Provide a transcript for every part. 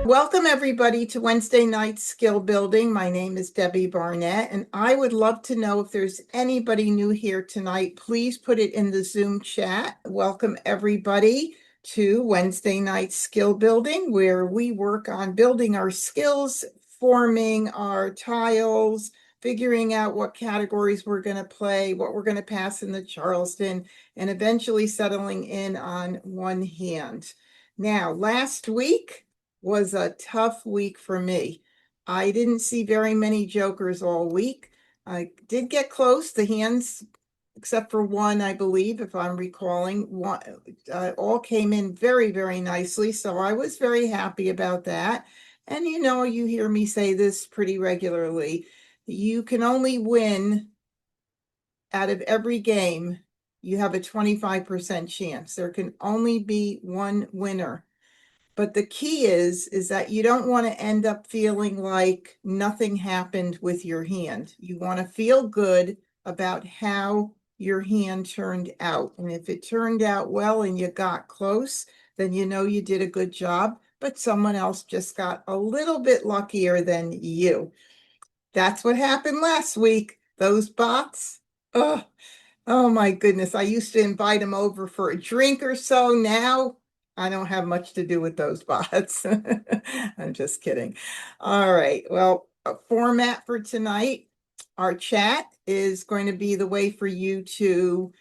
Welcome everybody to Wednesday night skill building. My name is Debbie Barnett, and I would love to know if there's anybody new here tonight. Please put it in the Zoom chat. Welcome everybody to Wednesday night skill building, where we work on building our skills, forming our tiles, figuring out what categories we're going to play, what we're going to pass in the Charleston, and eventually settling in on one hand. Now, last week was a tough week for me. I didn't see very many jokers all week. I did get close. The hands, except for one, I believe, if I'm recalling, one, all came in very, very nicely. So I was very happy about that. And you know, you hear me say this pretty regularly. You can only win out of every game. You have a 25% chance. There can only be one winner. But the key is that you don't want to end up feeling like nothing happened with your hand. You want to feel good about how your hand turned out. And if it turned out well and you got close, then you know you did a good job, but someone else just got a little bit luckier than you. That's what happened last week. Those bots, oh my goodness. I used to invite them over for a drink or so. Now I don't have much to do with those bots. I'm just kidding. All right. Well, a format for tonight, our chat is going to be the way for you to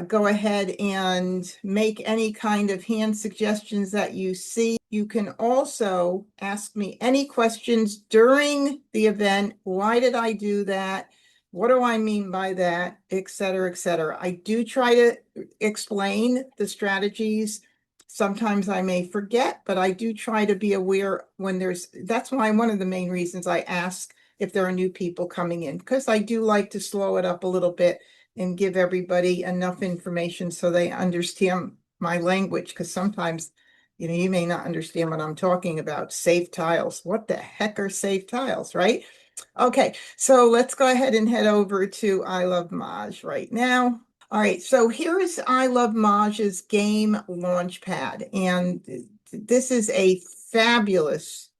go ahead and make any kind of hand suggestions that you see. You can also ask me any questions during the event. Why did I do that? What do I mean by that? Et cetera, et cetera. I do try to explain the strategies. Sometimes I may forget, but I do try to be aware when that's why one of the main reasons I ask if there are new people coming in, because I do like to slow it up a little bit and give everybody enough information so they understand my language, because sometimes, you know, you may not understand what I'm talking about. Safe tiles. What the heck are safe tiles, right? Okay, so let's go ahead and head over to I Love Maj right now. All right, so here is I Love Maj's game launchpad, and this is a fabulous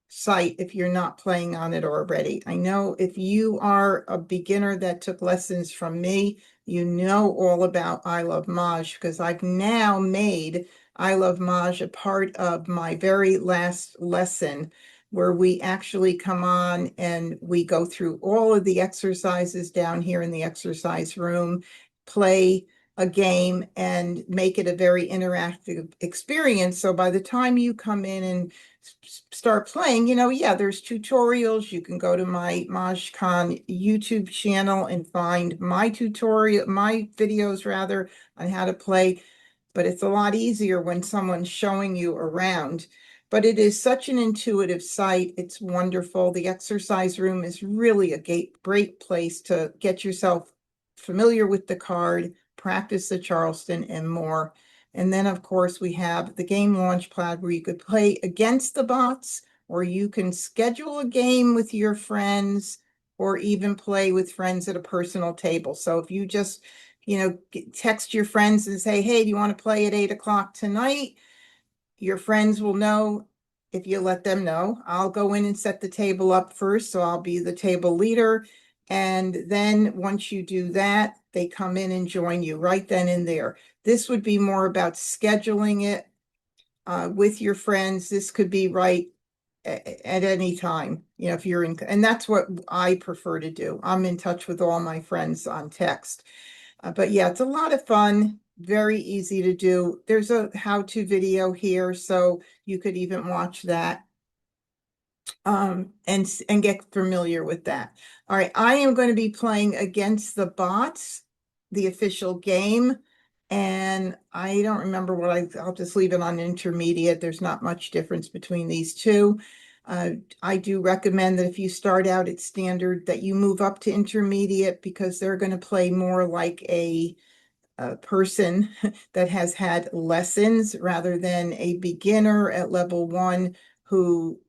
site if you're not playing on it already. I know if you are a beginner that took lessons from me, you know all about I Love Maj, because I've now made I Love Maj a part of my very last lesson, where we actually come on and we go through all of the exercises down here in the exercise room, play a game, and make it a very interactive experience. So by the time you come in and start playing, you know, yeah, there's tutorials. You can go to my MahjCon YouTube channel and find my videos rather, on how to play. But it's a lot easier when someone's showing you around. But it is such an intuitive site. It's wonderful. The exercise room is really a great place to get yourself familiar with the card, practice the Charleston, and more. And then, of course, we have the game launchpad where you could play against the bots, or you can schedule a game with your friends, or even play with friends at a personal table. So if you just, you know, text your friends and say, hey, do you want to play at 8 o'clock tonight? Your friends will know if you let them know. I'll go in and set the table up first, so I'll be the table leader. And then once you do that, they come in and join you right then and there. This would be more about scheduling it with your friends. This could be right at any time, you know, if you're in, and that's what I prefer to do. I'm in touch with all my friends on text. But yeah, it's a lot of fun. Very easy to do. There's a how-to video here, so you could even watch that and get familiar with that. All right, I am going to be playing against the bots, the official game, and I don't remember I'll just leave it on intermediate. There's not much difference between these two. I do recommend that if you start out at standard, that you move up to intermediate, because they're going to play more like a person that has had lessons, rather than a beginner at level 1 who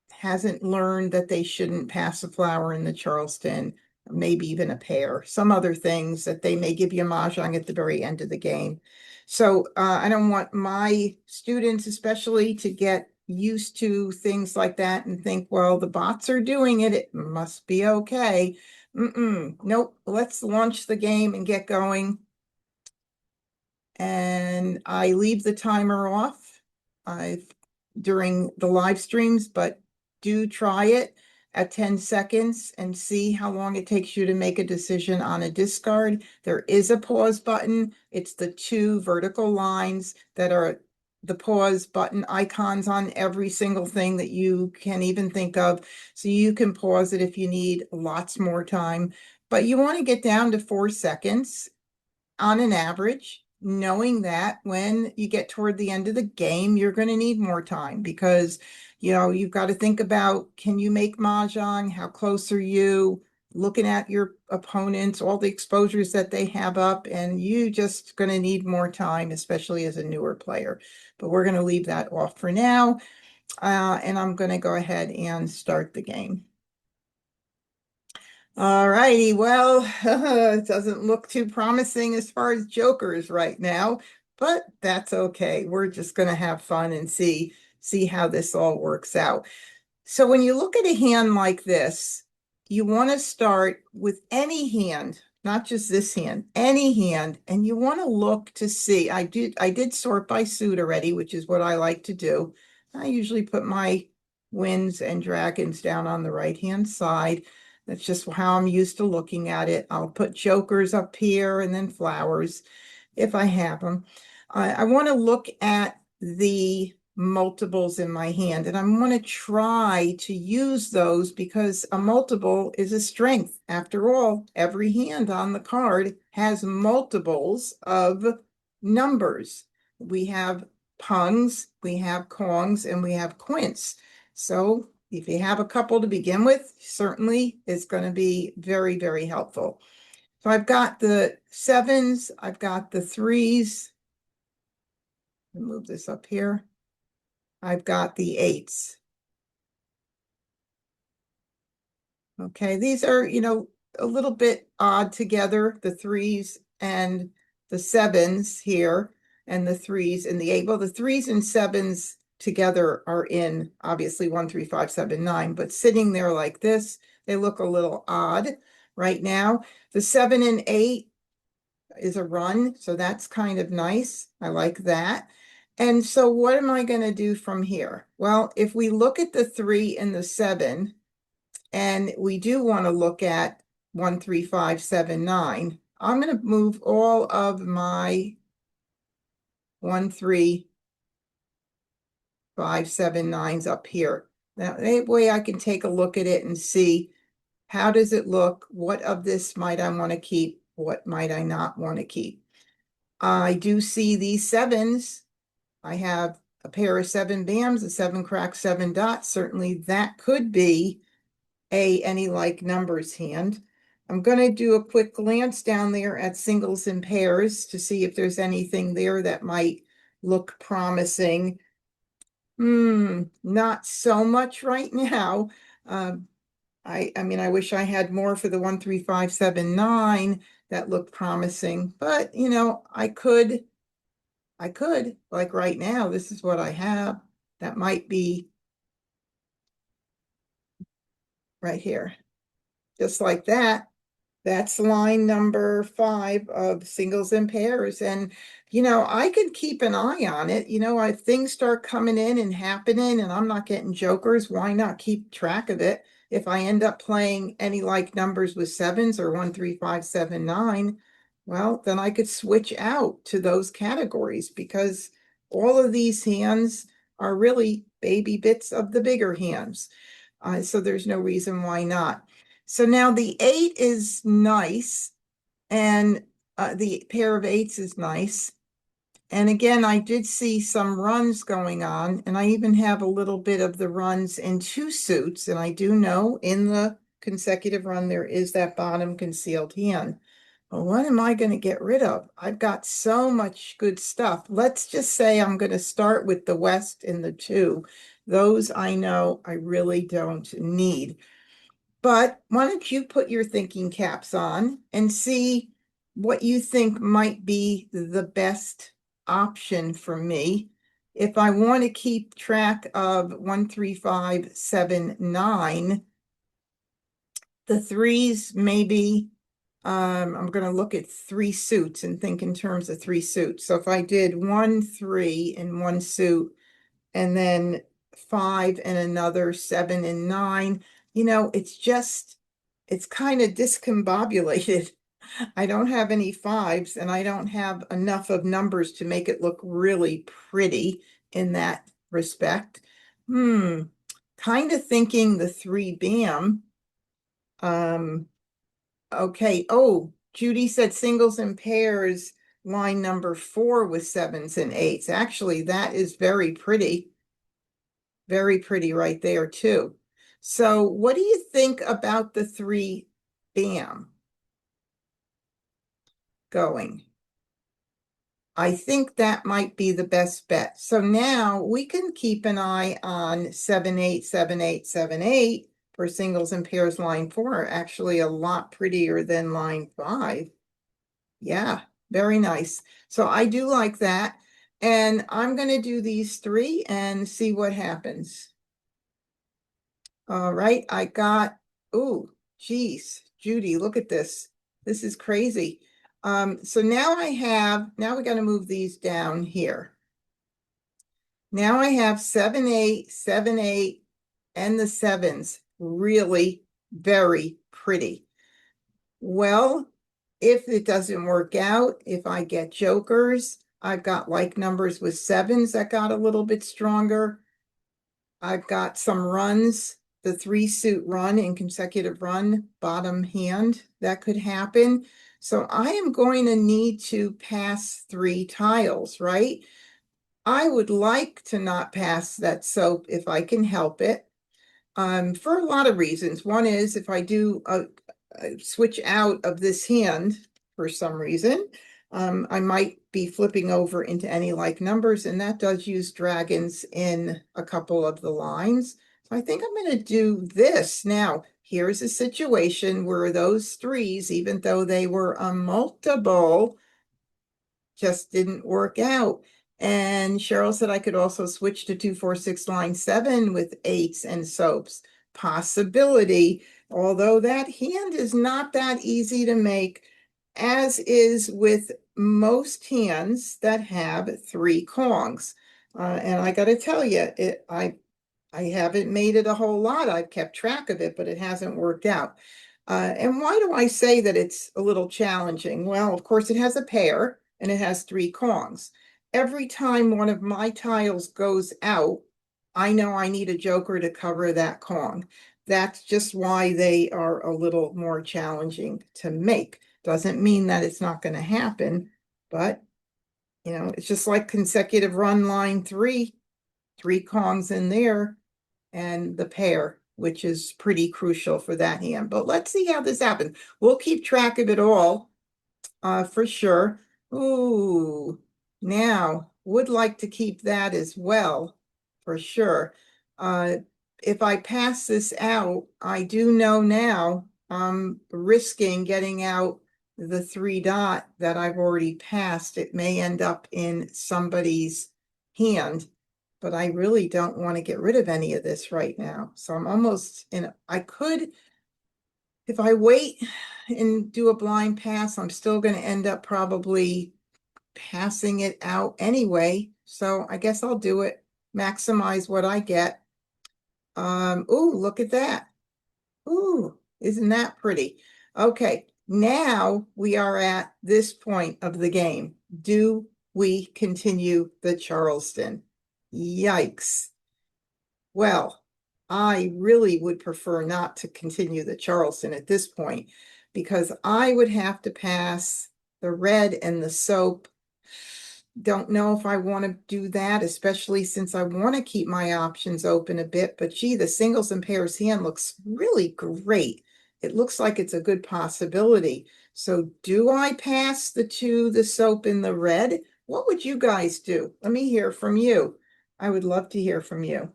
hasn't learned that they shouldn't pass a flower in the Charleston, maybe even a pair, some other things that they may give you a mahjong at the very end of the game. So I don't want my students especially to get used to things like that and think, well, the bots are doing it, it must be okay. Nope, let's launch the game and get going. And I leave the timer off during the live streams, but do try it at 10 seconds and see how long it takes you to make a decision on a discard. There is a pause button. It's the two vertical lines that are the pause button icons on every single thing that you can even think of. So you can pause it if you need lots more time, but you want to get down to 4 seconds on an average, knowing that when you get toward the end of the game, you're going to need more time because, you've got to think about, can you make Mahjong? How close are you? Looking at your opponents, all the exposures that they have up, and you just going to need more time, especially as a newer player. But we're going to leave that off for now. And I'm going to go ahead and start the game. All righty. Well, it doesn't look too promising as far as jokers right now, but that's okay. We're just going to have fun and see how this all works out. So when you look at a hand like this, you want to start with any hand, not just this hand, any hand, and you want to look to see. I did sort by suit already, which is what I like to do. I usually put my winds and dragons down on the right-hand side. That's just how I'm used to looking at it. I'll put jokers up here and then flowers if I have them. I want to look at the multiples in my hand, and I want to try to use those because a multiple is a strength. After all, every hand on the card has multiples of numbers. We have pungs, we have kongs, and we have quints. So if you have a couple to begin with, certainly it's going to be very, very helpful. So I've got the sevens, I've got the threes. Move this up here. I've got the eights. Okay, these are, a little bit odd together, the threes and the sevens here, and the threes and the eight. Well, the threes and sevens together are in obviously 1, 3, 5, 7, 9, but sitting there like this, they look a little odd right now. The 7 and 8 is a run, so that's kind of nice. I like that. And so what am I going to do from here? Well, if we look at the 3 and the 7, and we do want to look at 1, 3, 5, 7, 9, I'm going to move all of my 1, 3, 5, 7, 9s up here. Now, that way I can take a look at it and see how does it look? What of this might I want to keep? What might I not want to keep? I do see these sevens. I have a pair of 7 bams, a 7 cracks, 7 dots. Certainly that could be any like numbers hand. I'm going to do a quick glance down there at singles and pairs to see if there's anything there that might look promising. Not so much right now. I mean, I wish I had more for the 1, 3, 5, 7, 9 that looked promising, but I could, like right now, this is what I have. That might be right here. Just like that. That's line number 5 of singles and pairs. And, I could keep an eye on it. If things start coming in and happening and I'm not getting jokers, why not keep track of it? If I end up playing any like numbers with sevens or 1, 3, 5, 7, 9, well, then I could switch out to those categories because all of these hands are really baby bits of the bigger hands. So there's no reason why not. So now the 8 is nice, and the pair of 8s is nice. And again, I did see some runs going on, and I even have a little bit of the runs in 2 suits. And I do know in the consecutive run, there is that bottom concealed hand. Well, what am I going to get rid of? I've got so much good stuff. Let's just say I'm going to start with the West and the 2. Those I know I really don't need. But why don't you put your thinking caps on and see what you think might be the best option for me? If I want to keep track of 1, 3, 5, 7, 9, the threes maybe, I'm going to look at 3 suits and think in terms of 3 suits. So if I did 1, 3 in one suit, and then 5 and another, 7 and 9, it's kind of discombobulated. I don't have any 5s, and I don't have enough of numbers to make it look really pretty in that respect. Kind of thinking the 3 bam. Okay. Oh, Judy said singles and pairs, line number 4 with 7s and 8s. Actually, that is very pretty. Very pretty right there, too. So what do you think about the 3 bam going? I think that might be the best bet. So now we can keep an eye on 7, 8, 7, 8, 7, 8 for singles and pairs. Line 4, actually a lot prettier than line 5. Yeah, very nice. So I do like that. And I'm going to do these 3 and see what happens. All right, I got, oh, geez, Judy, look at this. This is crazy. So now we got to move these down here. Now I have 7, 8, 7, 8, and the 7s. Really very pretty. Well, if it doesn't work out, if I get jokers, I've got like numbers with 7s that got a little bit stronger. I've got some runs, the 3 suit run in consecutive run, bottom hand, that could happen. So I am going to need to pass 3 tiles, right? I would like to not pass that soap if I can help it, for a lot of reasons. One is if I do switch out of this hand for some reason, I might be flipping over into any like numbers, and that does use dragons in a couple of the lines. So I think I'm going to do this. Now, here's a situation where those 3s, even though they were a multiple, just didn't work out. And Cheryl said I could also switch to 2, 4, 6, line 7 with 8s and soaps. Possibility, although that hand is not that easy to make, as is with most hands that have 3 Kongs. And I got to tell you, I haven't made it a whole lot. I've kept track of it, but it hasn't worked out. And why do I say that it's a little challenging? Well, of course, it has a pair and it has 3 Kongs. Every time one of my tiles goes out, I know I need a joker to cover that Kong. That's just why they are a little more challenging to make. Doesn't mean that it's not going to happen, but it's just like consecutive run line 3, 3 Kongs in there, and the pair, which is pretty crucial for that hand. But let's see how this happens. We'll keep track of it all, for sure. Ooh, now would like to keep that as well, for sure. If I pass this out, I do know now I'm risking getting out the 3 dot that I've already passed. It may end up in somebody's hand, but I really don't want to get rid of any of this right now. So I'm almost in, I could, if I wait and do a blind pass, I'm still going to end up probably passing it out anyway. So I guess I'll do it, maximize what I get. Ooh, look at that. Ooh, isn't that pretty? Okay, now we are at this point of the game. Do we continue the Charleston? Yikes. Well, I really would prefer not to continue the Charleston at this point, because I would have to pass the red and the soap. Don't know if I want to do that, especially since I want to keep my options open a bit. But gee, the singles and pairs hand looks really great. It looks like it's a good possibility. So do I pass the 2, the soap and the red? What would you guys do? Let me hear from you. I would love to hear from you.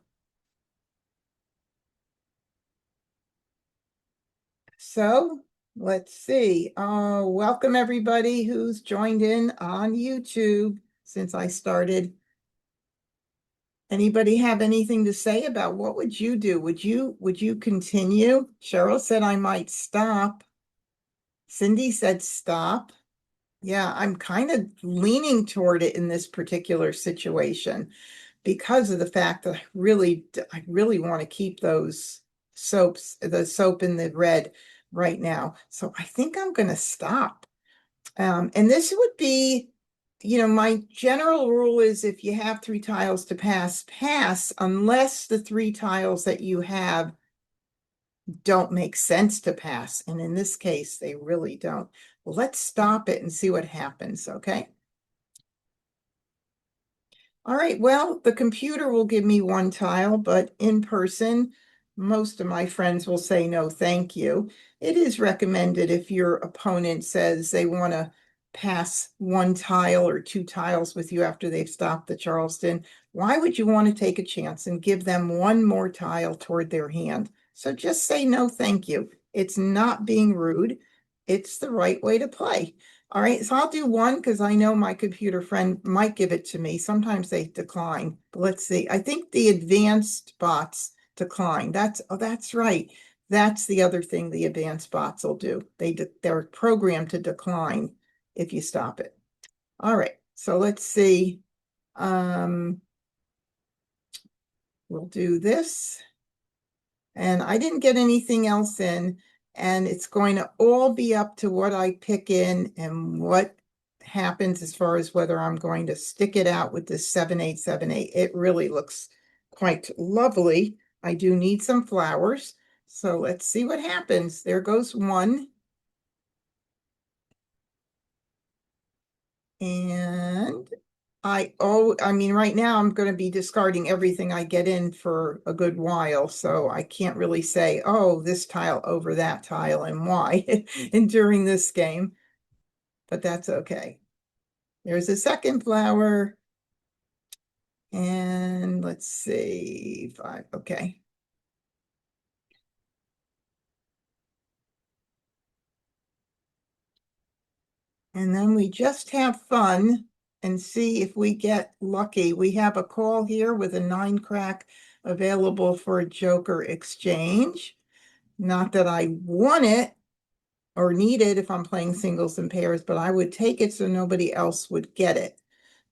So let's see. Welcome everybody who's joined in on YouTube since I started Anybody have anything to say about what would you do? Would you continue? Cheryl said I might stop. Cindy said stop. Yeah, I'm kind of leaning toward it in this particular situation because of the fact that I really want to keep those soaps, the soap in the red right now. So I think I'm going to stop. And this would be, my general rule is if you have three tiles to pass, pass, unless the three tiles that you have don't make sense to pass. And in this case, they really don't. Well, let's stop it and see what happens, okay? All right, well, the computer will give me one tile, but in person, most of my friends will say no, thank you. It is recommended if your opponent says they want to pass one tile or two tiles with you after they've stopped the Charleston. Why would you want to take a chance and give them one more tile toward their hand? So just say no, thank you. It's not being rude. It's the right way to play. All right, so I'll do one because I know my computer friend might give it to me. Sometimes they decline. But let's see. I think the advanced bots decline. That's right. That's the other thing the advanced bots will do. They're programmed to decline if you stop it. All right, so let's see. We'll do this. And I didn't get anything else in, and it's going to all be up to what I pick in and what happens as far as whether I'm going to stick it out with this 7878. It really looks quite lovely. I do need some flowers, so let's see what happens. There goes one. And I mean, right now I'm going to be discarding everything I get in for a good while, so I can't really say, oh, this tile over that tile and why and during this game, but that's okay. There's a second flower, and let's see, 5, okay. And then we just have fun and see if we get lucky. We have a call here with a 9 crack available for a joker exchange. Not that I want it or need it if I'm playing singles and pairs, but I would take it so nobody else would get it.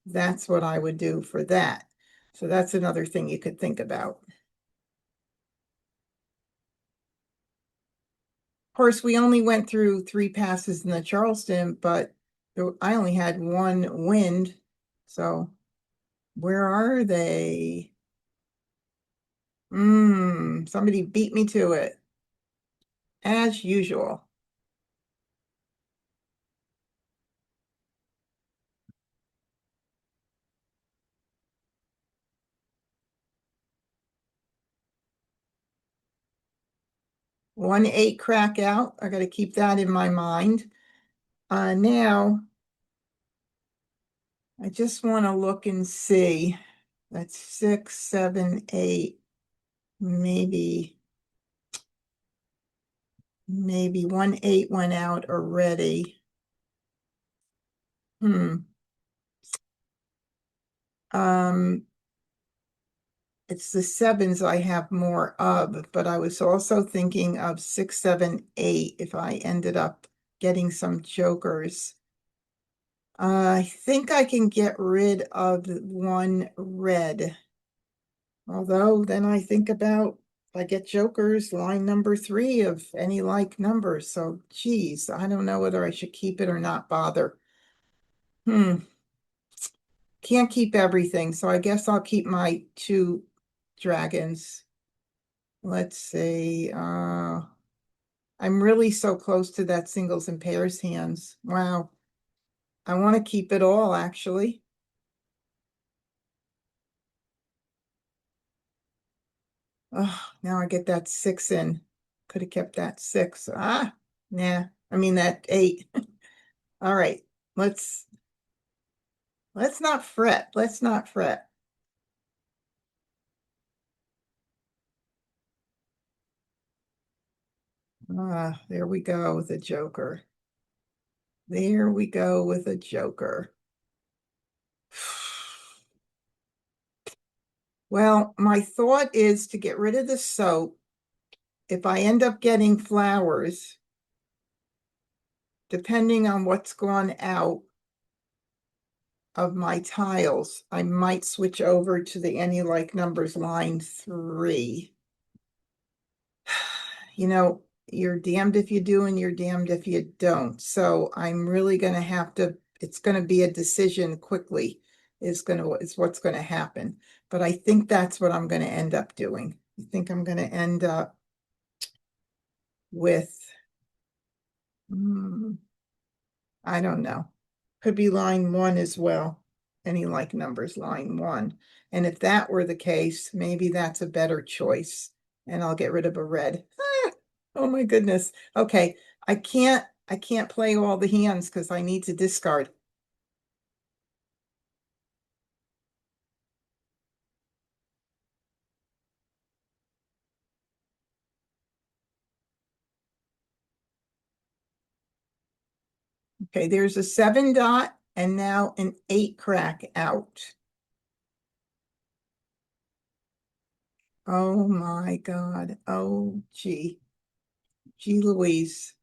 That's what I would do for that. So that's another thing you could think about. Of course, we only went through 3 passes in the Charleston, but I only had 1 wind. So where are they? Somebody beat me to it, as usual. One 8 crack out. I got to keep that in my mind. Now, I just want to look and see. That's 6, 7, 8, maybe 1 8 went out already. Um, it's the 7s I have more of, but I was also thinking of 6, 7, 8 if I ended up getting some jokers. I think I can get rid of 1 red. Although then I think about if I get jokers, line number 3 of any like number. So, geez, I don't know whether I should keep it or not bother. Can't keep everything, so I guess I'll keep my 2 dragons. Let's see. I'm really so close to that singles and pairs hands. Wow. I want to keep it all, actually. Oh, now I get that 6 in. Could have kept that 6. Nah. I mean that 8. All right. Let's not fret. Let's not fret. There we go with a joker. There we go with a joker. Well, my thought is to get rid of the soap. If I end up getting flowers, depending on what's gone out of my tiles, I might switch over to the Any Like Numbers line 3. You know, you're damned if you do and you're damned if you don't. So I'm really going to have to, it's going to be a decision quickly is what's going to happen. But I think that's what I'm going to end up doing. I think I'm going to end up with, I don't know. Could be line 1 as well. Any Like Numbers line 1. And if that were the case, maybe that's a better choice. And I'll get rid of a red. Oh my goodness. Okay. I can't play all the hands because I need to discard. Okay, there's a 7 dot and now an 8 crack out. Oh my God. Oh gee. Gee Louise.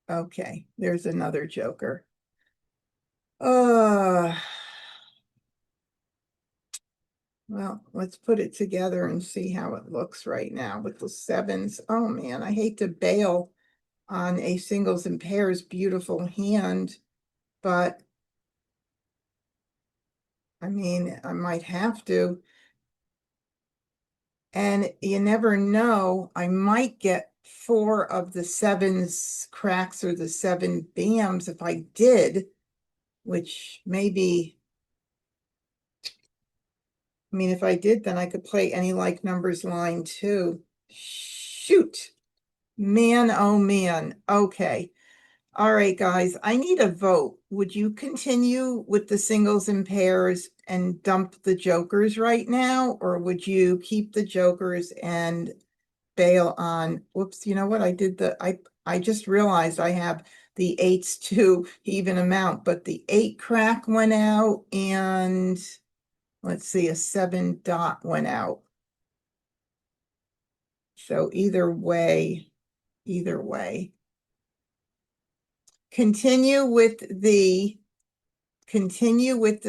Okay, there's another joker. Well, let's put it together and see how it looks right now with the 7s. Oh man, I hate to bail on a singles and pairs beautiful hand, but I mean, I might have to. And you never know, I might get 4 of the 7s cracks or the 7 bams if I did, which maybe, I mean, if I did, then I could play Any Like Numbers line 2. Shoot. Man, oh man. Okay. All right, guys, I need a vote. Would you continue with the singles and pairs and dump the jokers right now? Or would you keep the jokers and bail on, whoops, you know what? I just realized I have the 8s to even amount, but the 8 crack went out and let's see, a 7 dot went out. So either way, continue with the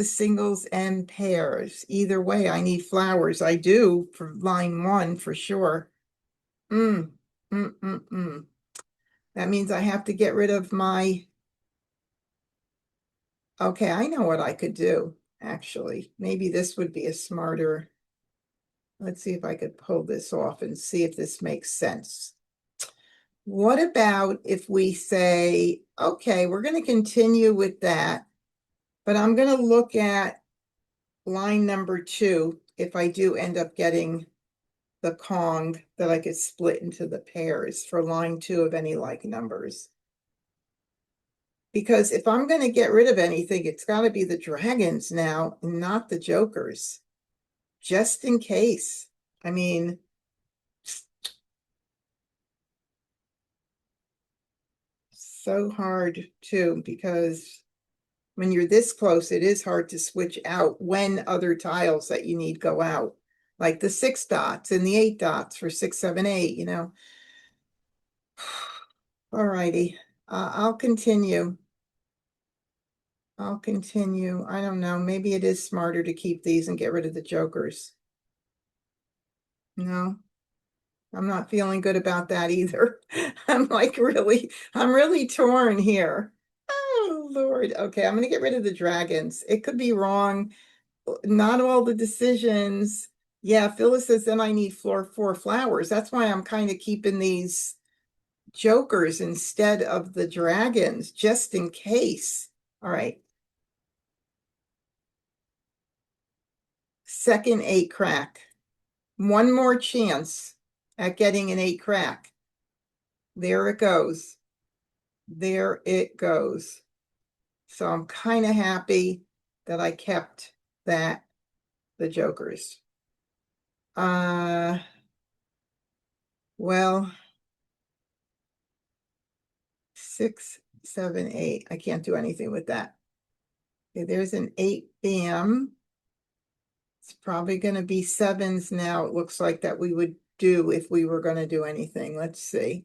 singles and pairs. Either way, I need flowers. I do for line 1 for sure. Mm, mm, mm, mm. That means I have to get rid of my, okay, I know what I could do, actually. Maybe this would be a smarter, let's see if I could pull this off and see if this makes sense. What about if we say, okay, we're going to continue with that, but I'm going to look at line number 2 if I do end up getting the Kong that I could split into the pairs for line 2 of Any Like Numbers. Because if I'm going to get rid of anything, it's got to be the dragons now, and not the jokers. Just in case. I mean, so hard too, because when you're this close, it is hard to switch out when other tiles that you need go out, like the 6 dots and the 8 dots for 6, 7, 8, you know. All righty. I'll continue. I'll continue. I don't know. Maybe it is smarter to keep these and get rid of the jokers. No, I'm not feeling good about that either. I'm really torn here. Oh, Lord. Okay, I'm going to get rid of the dragons. It could be wrong. Not all the decisions. Yeah, Phyllis says then I need 4 flowers. That's why I'm kind of keeping these jokers instead of the dragons, just in case. All right. Second 8 crack. One more chance at getting an 8 crack. There it goes. There it goes. So I'm kind of happy that I kept the jokers. Well, 6, 7, 8. I can't do anything with that. Okay, there's an 8 bam. It's probably going to be 7s now. It looks like that we would do if we were going to do anything. Let's see.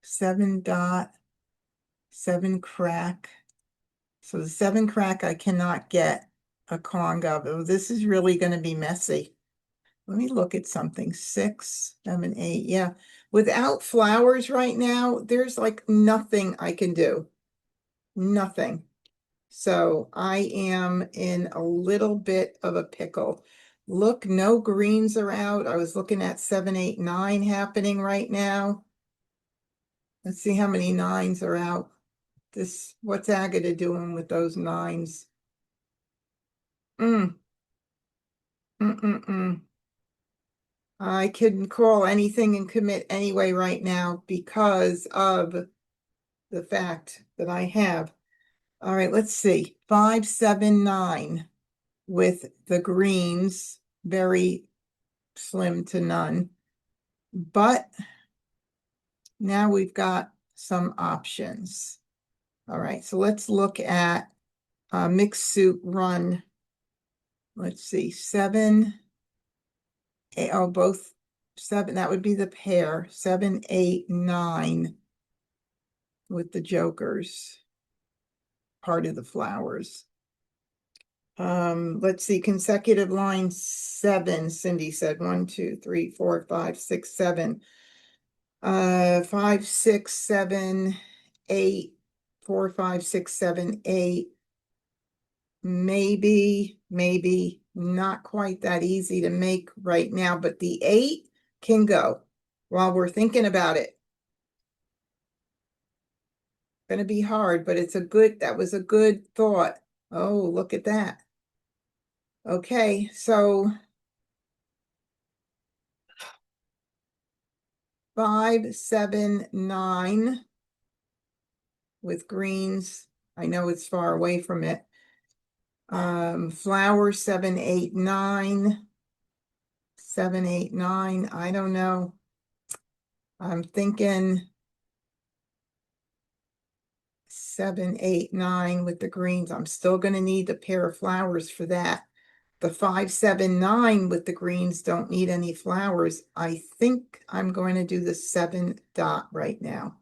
7 dot, 7 crack. So the 7 crack I cannot get a Kong of. Oh, this is really going to be messy. Let me look at something. 6, 7, 8. Yeah. Without flowers right now, there's like nothing I can do. Nothing. So I am in a little bit of a pickle. Look, no greens are out. I was looking at 7, 8, 9 happening right now. Let's see how many 9s are out. What's Agatha doing with those 9s? Mm, mm, mm, mm. I couldn't call anything and commit anyway right now because of the fact that I have. All right, let's see. 5, 7, 9 with the greens, very slim to none. But now we've got some options. All right, so let's look at mixed suit run. Let's see, 7, 8, oh, both 7, that would be the pair, 7, 8, 9 with the jokers, part of the flowers. Let's see, consecutive line 7, Cindy said 1, 2, 3, 4, 5, 6, 7. 5, 6, 7, 8, 4, 5, 6, 7, 8. Maybe not quite that easy to make right now, but the 8 can go while we're thinking about it. Gonna be hard, but that was a good thought. Oh, look at that. Okay, so 5, 7, 9 with greens. I know it's far away from it. Flower 7, 8, 9. 7, 8, 9. I don't know. I'm thinking 7, 8, 9 with the greens. I'm still going to need a pair of flowers for that. The 5, 7, 9 with the greens don't need any flowers. I think I'm going to do the 7 dot right now.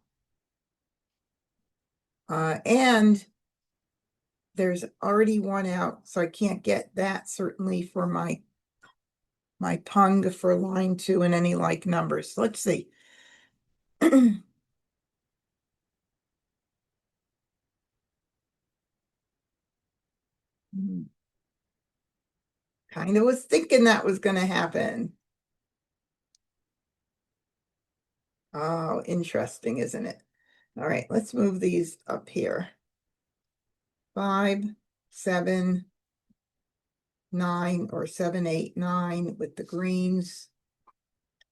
And there's already one out, so I can't get that certainly for my pung for line 2 and any like numbers. Let's see. Kind of was thinking that was going to happen. Oh, interesting, isn't it? All right, let's move these up here. 5, 7, 9, or 7, 8, 9 with the greens.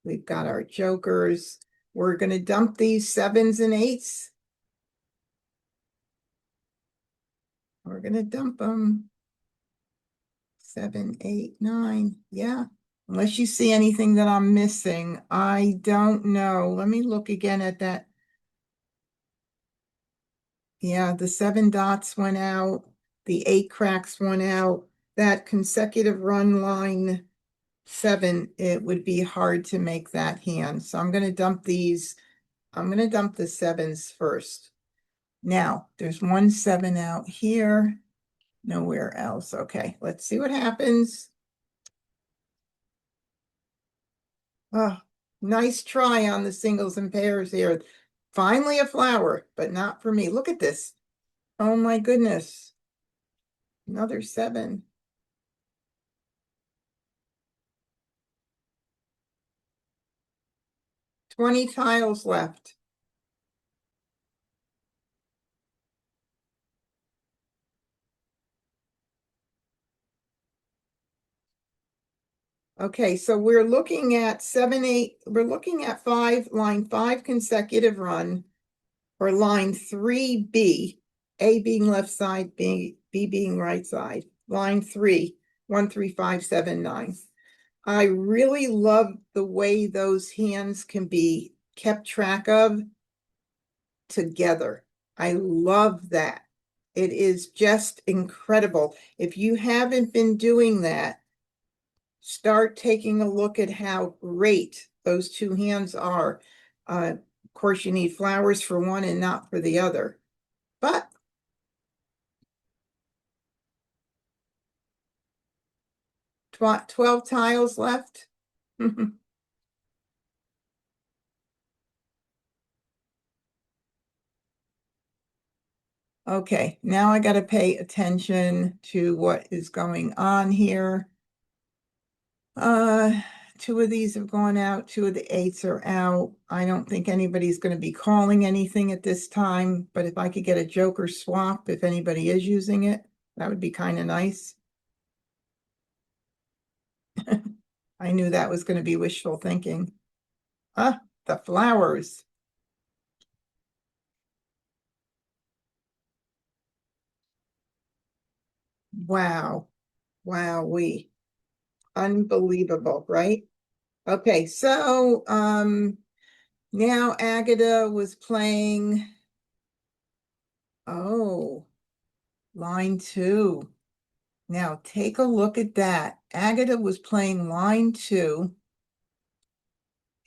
We've got our jokers. We're going to dump these 7s and 8s. We're going to dump them. 7, 8, 9. Yeah. Unless you see anything that I'm missing. I don't know. Let me look again at that. Yeah, the 7 dots went out. The 8 cracks went out. That consecutive run line 7, it would be hard to make that hand. So I'm going to dump these. I'm going to dump the 7s first. Now, there's 1 7 out here. Nowhere else. Okay, let's see what happens. Oh, nice try on the singles and pairs here. Finally a flower, but not for me. Look at this. Oh my goodness. Another 7. 20 tiles left. Okay, so we're looking at 7, 8. We're looking at line 5 consecutive run, or line 3B, A being left side, B being right side. Line 3, 1, 3, 5, 7, 9. I really love the way those hands can be kept track of together. I love that. It is just incredible. If you haven't been doing that, start taking a look at how great those two hands are. Of course, you need flowers for one and not for the other. But 12 tiles left. Okay, now I got to pay attention to what is going on here. Two of these have gone out, two of the eights are out. I don't think anybody's going to be calling anything at this time, but if I could get a joker swap, if anybody is using it, that would be kind of nice. I knew that was going to be wishful thinking. Ah, the flowers. Wow. Wow, unbelievable, right? Okay, so now Agatha was playing, oh, line two. Now take a look at that. Agatha was playing line two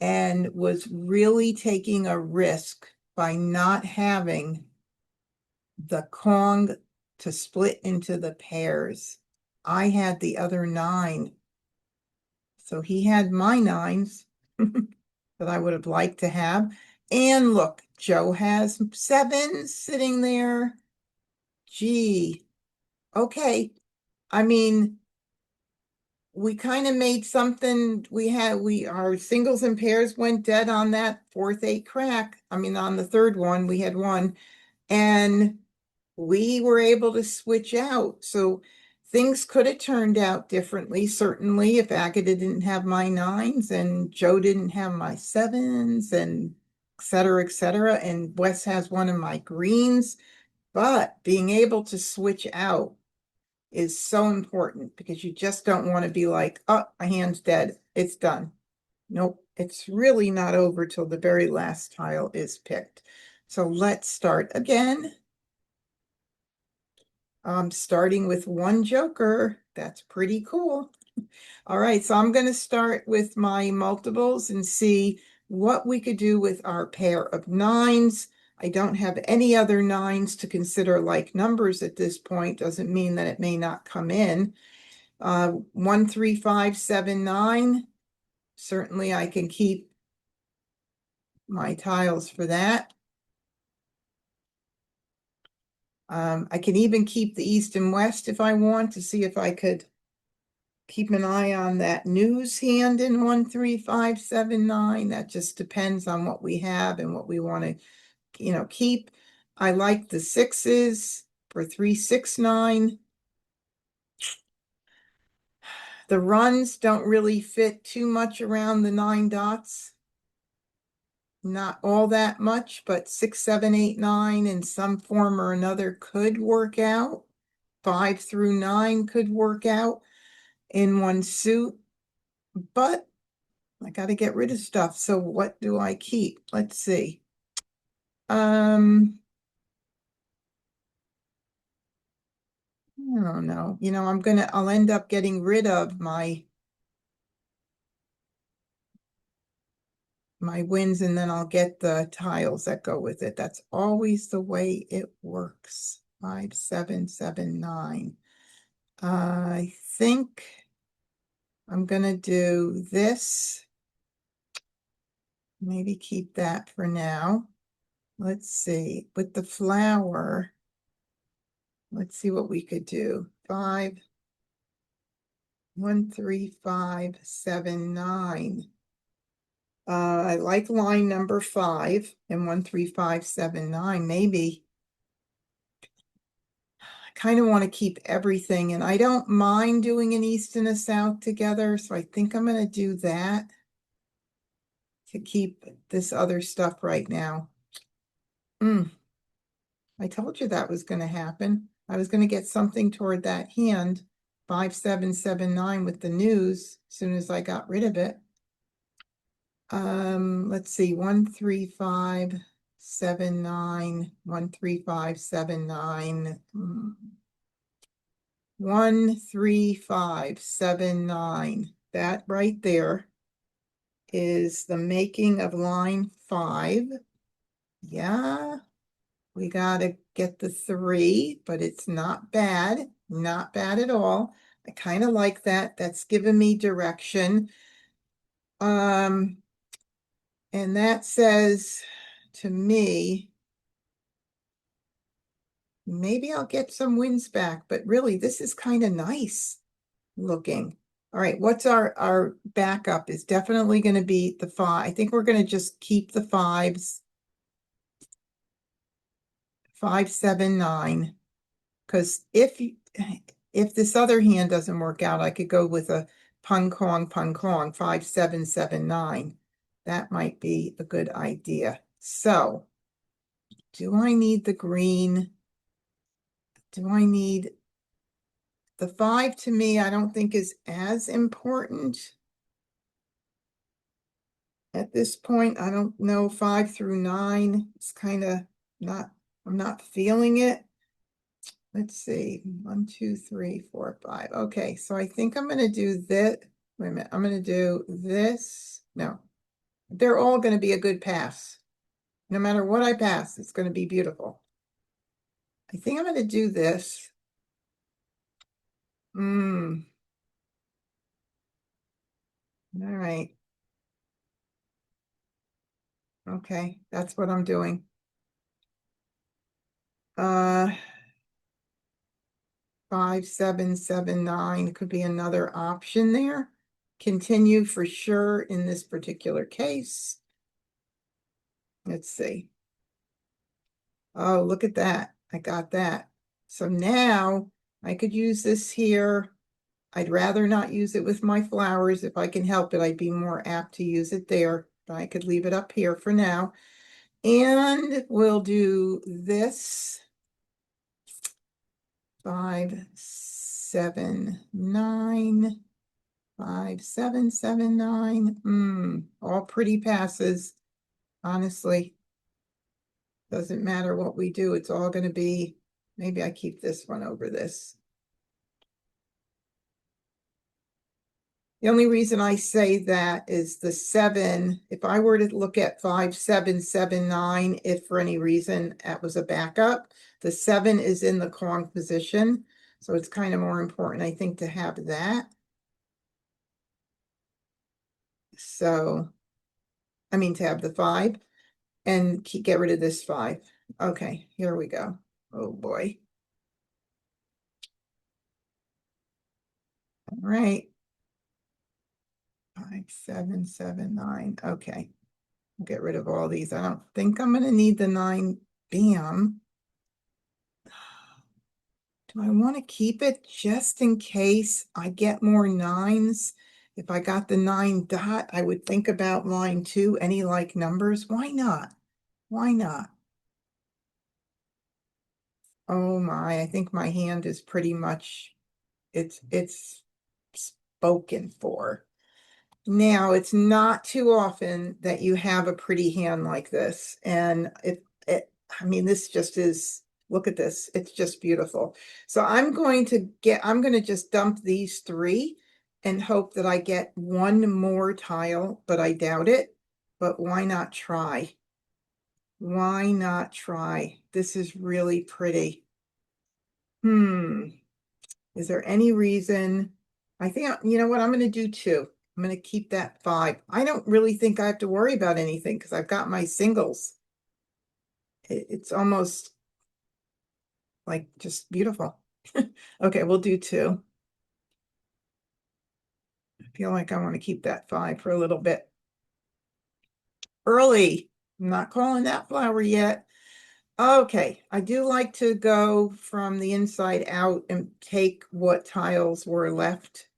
and was really taking a risk by not having the Kong to split into the pairs. I had the other nine. So he had my nines that I would have liked to have. And look, Joe has sevens sitting there. Gee, okay. I mean, we kind of made something. Our singles and pairs went dead on that fourth eight crack. I mean, on the third one, we had one, and we were able to switch out. So things could have turned out differently, certainly, if Agatha didn't have my nines and Joe didn't have my sevens, and et cetera. And Wes has one of my greens. But being able to switch out is so important because you just don't want to be like, oh, my hand's dead. It's done. Nope, it's really not over till the very last tile is picked. So let's start again. Starting with one joker. That's pretty cool. All right, so I'm going to start with my multiples and see what we could do with our pair of nines. I don't have any other nines to consider like numbers at this point. Doesn't mean that it may not come in. 1, 3, 5, 7, 9. Certainly I can keep my tiles for that. I can even keep the east and west if I want to see if I could keep an eye on that news hand in 1, 3, 5, 7, 9. That just depends on what we have and what we want to, keep. I like the sixes for 3, 6, 9. The runs don't really fit too much around the 9 dots. Not all that much, but 6, 7, 8, 9 in some form or another could work out. 5 through 9 could work out in one suit, but I got to get rid of stuff. So what do I keep? Let's see. I don't know. I'll end up getting rid of my wins, and then I'll get the tiles that go with it. That's always the way it works. 5, 7, 7, 9. I think I'm gonna do this. Maybe keep that for now. Let's see. With the flower, let's see what we could do. 5, 1, 3, 5, 7, 9. I like line number 5 and 1, 3, 5, 7, 9. Maybe I kind of want to keep everything, and I don't mind doing an east and a south together. So I think I'm going to do that to keep this other stuff right now. I told you that was going to happen. I was going to get something toward that hand, 5, 7, 7, 9 with the news as soon as I got rid of it. Let's see, 1, 3, 5. 7, 9, 1, 3, 5, 7, 9. 1, 3, 5, 7, 9. That right there is the making of line 5. Yeah, we gotta get the 3, but it's not bad. Not bad at all. I kind of like that. That's giving me direction. And that says to me, maybe I'll get some wins back, but really this is kind of nice looking. All right, what's our backup is definitely going to be the 5. I think we're going to just keep the 5s. 5, 7, 9. Because if this other hand doesn't work out, I could go with a pung kong, 5, 7, 7, 9. That might be a good idea. So, do I need the green? Do I need the 5? To me, I don't think is as important at this point. I don't know, 5 through 9. It's kind of not, I'm not feeling it. Let's see, 1, 2, 3, 4, 5. Okay, so I think I'm going to do this. Wait a minute, I'm going to do this. No, they're all going to be a good pass. No matter what I pass, it's going to be beautiful. I think I'm going to do this. All right. Okay, that's what I'm doing. 5, 7, 7, 9 could be another option there. Continue for sure in this particular case. Let's see. Oh, look at that. I got that. So now I could use this here. I'd rather not use it with my flowers. If I can help it, I'd be more apt to use it there. But I could leave it up here for now. And we'll do this. 5, 7, 9. 5, 7, 7, 9. All pretty passes. Honestly, doesn't matter what we do. It's all going to be, maybe I keep this one over this. The only reason I say that is the 7, if I were to look at 5, 7, 7, 9, if for any reason that was a backup, the 7 is in the Kong position. So it's kind of more important, I think, to have that. So, I mean, to have the 5 and get rid of this 5. Okay, here we go. Oh boy. All right. 5, 7, 7, 9. Okay. Get rid of all these. I don't think I'm going to need the 9. Bam. Do I want to keep it just in case I get more 9s? If I got the 9 dot, I would think about line 2, any like numbers. Why not? Why not? Oh my, I think my hand is pretty much, it's spoken for. Now, it's not too often that you have a pretty hand like this. And I mean, this just is, look at this. It's just beautiful. So I'm going to just dump these 3 and hope that I get one more tile, but I doubt it. But why not try? Why not try? This is really pretty. Is there any reason? I think, you know what, I'm going to do 2. I'm going to keep that 5. I don't really think I have to worry about anything because I've got my singles. It's almost like just beautiful. Okay, we'll do 2. I feel like I want to keep that 5 for a little bit. Early. I'm not calling that flower yet. Okay, I do like to go from the inside out and take what tiles were left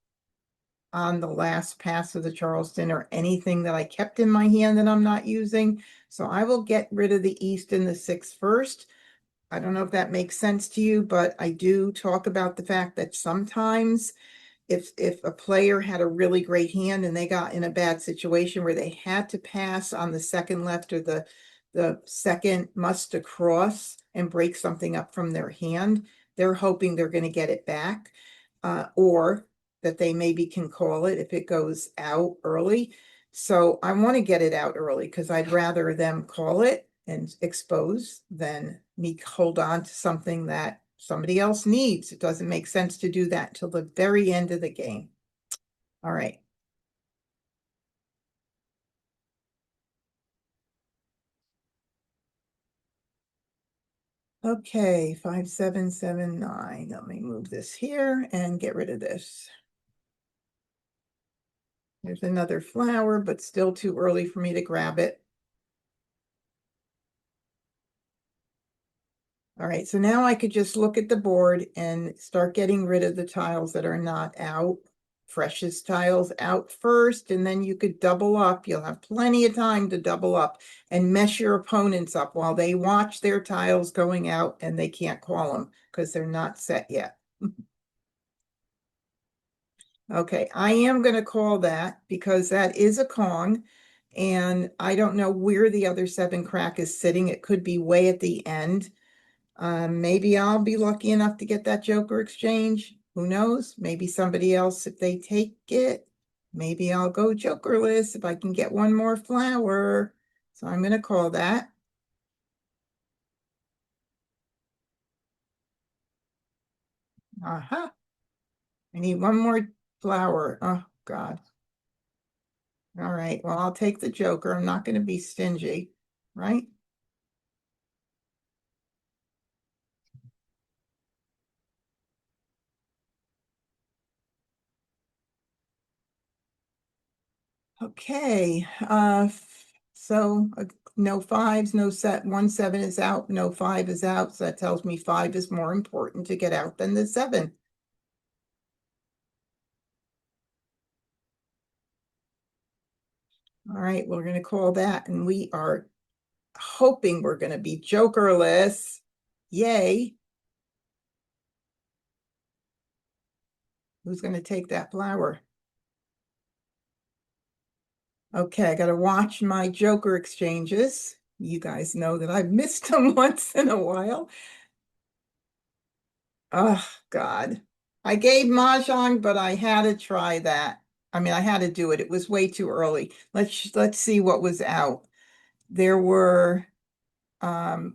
on the last pass of the Charleston or anything that I kept in my hand that I'm not using. So I will get rid of the East and the 6 first. I don't know if that makes sense to you, but I do talk about the fact that sometimes if a player had a really great hand and they got in a bad situation where they had to pass on the second left or the the second must across and break something up from their hand, they're hoping they're going to get it back, or that they maybe can call it if it goes out early. So I want to get it out early because I'd rather them call it and expose than me hold on to something that somebody else needs. It doesn't make sense to do that till the very end of the game. All right. Okay, 5779. Let me move this here and get rid of this. There's another flower, but still too early for me to grab it. All right, so now I could just look at the board and start getting rid of the tiles that are not out. Freshest tiles out first, and then you could double up. You'll have plenty of time to double up and mess your opponents up while they watch their tiles going out and they can't call them because they're not set yet. Okay, I am going to call that because that is a Kong, and I don't know where the other 7 crack is sitting. It could be way at the end. Maybe I'll be lucky enough to get that Joker exchange. Who knows? Maybe somebody else, if they take it, maybe I'll go Jokerless if I can get one more flower. So I'm going to call that. Aha. I need one more flower. Oh, God. All right. Well, I'll take the Joker. I'm not going to be stingy, right? Okay, so no 5s, no set, 1 7 is out, no 5 is out. So that tells me 5 is more important to get out than the 7. All right, we're going to call that, and we are hoping we're going to be Jokerless. Yay. Who's going to take that flower? Okay, I got to watch my Joker exchanges. You guys know that I've missed them once in a while. Oh, God. I gave Mah Jongg, but I had to try that. I mean, I had to do it. It was way too early. Let's see what was out. There were no,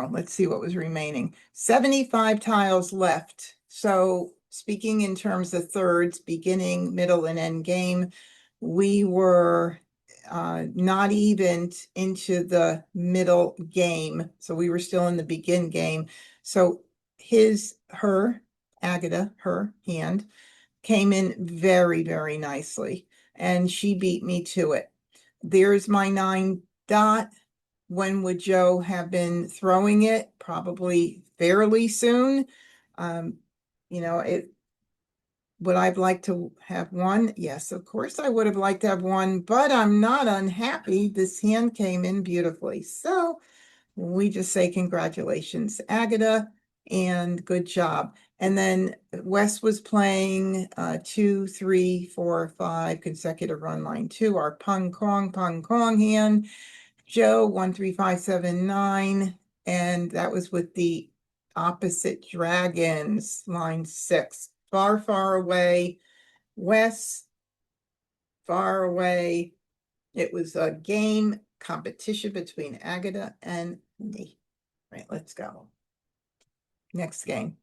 let's see what was remaining. 75 tiles left. So speaking in terms of thirds, beginning, middle, and end game, we were not even into the middle game. So we were still in the begin game. So her hand came in very, very nicely. And she beat me to it. There's my 9 dot. When would Joe have been throwing it? Probably fairly soon. You know, would I like to have one? Yes, of course I would have liked to have one, but I'm not unhappy. This hand came in beautifully. So we just say congratulations, Agata, and good job. And then Wes was playing 2, 3, 4, 5 consecutive run line 2, our pung kong hand. Joe 13579, and that was with the opposite dragons, line 6. Far, far away, Wes, far away. It was a game competition between Agata and me. Right, let's go. Next game.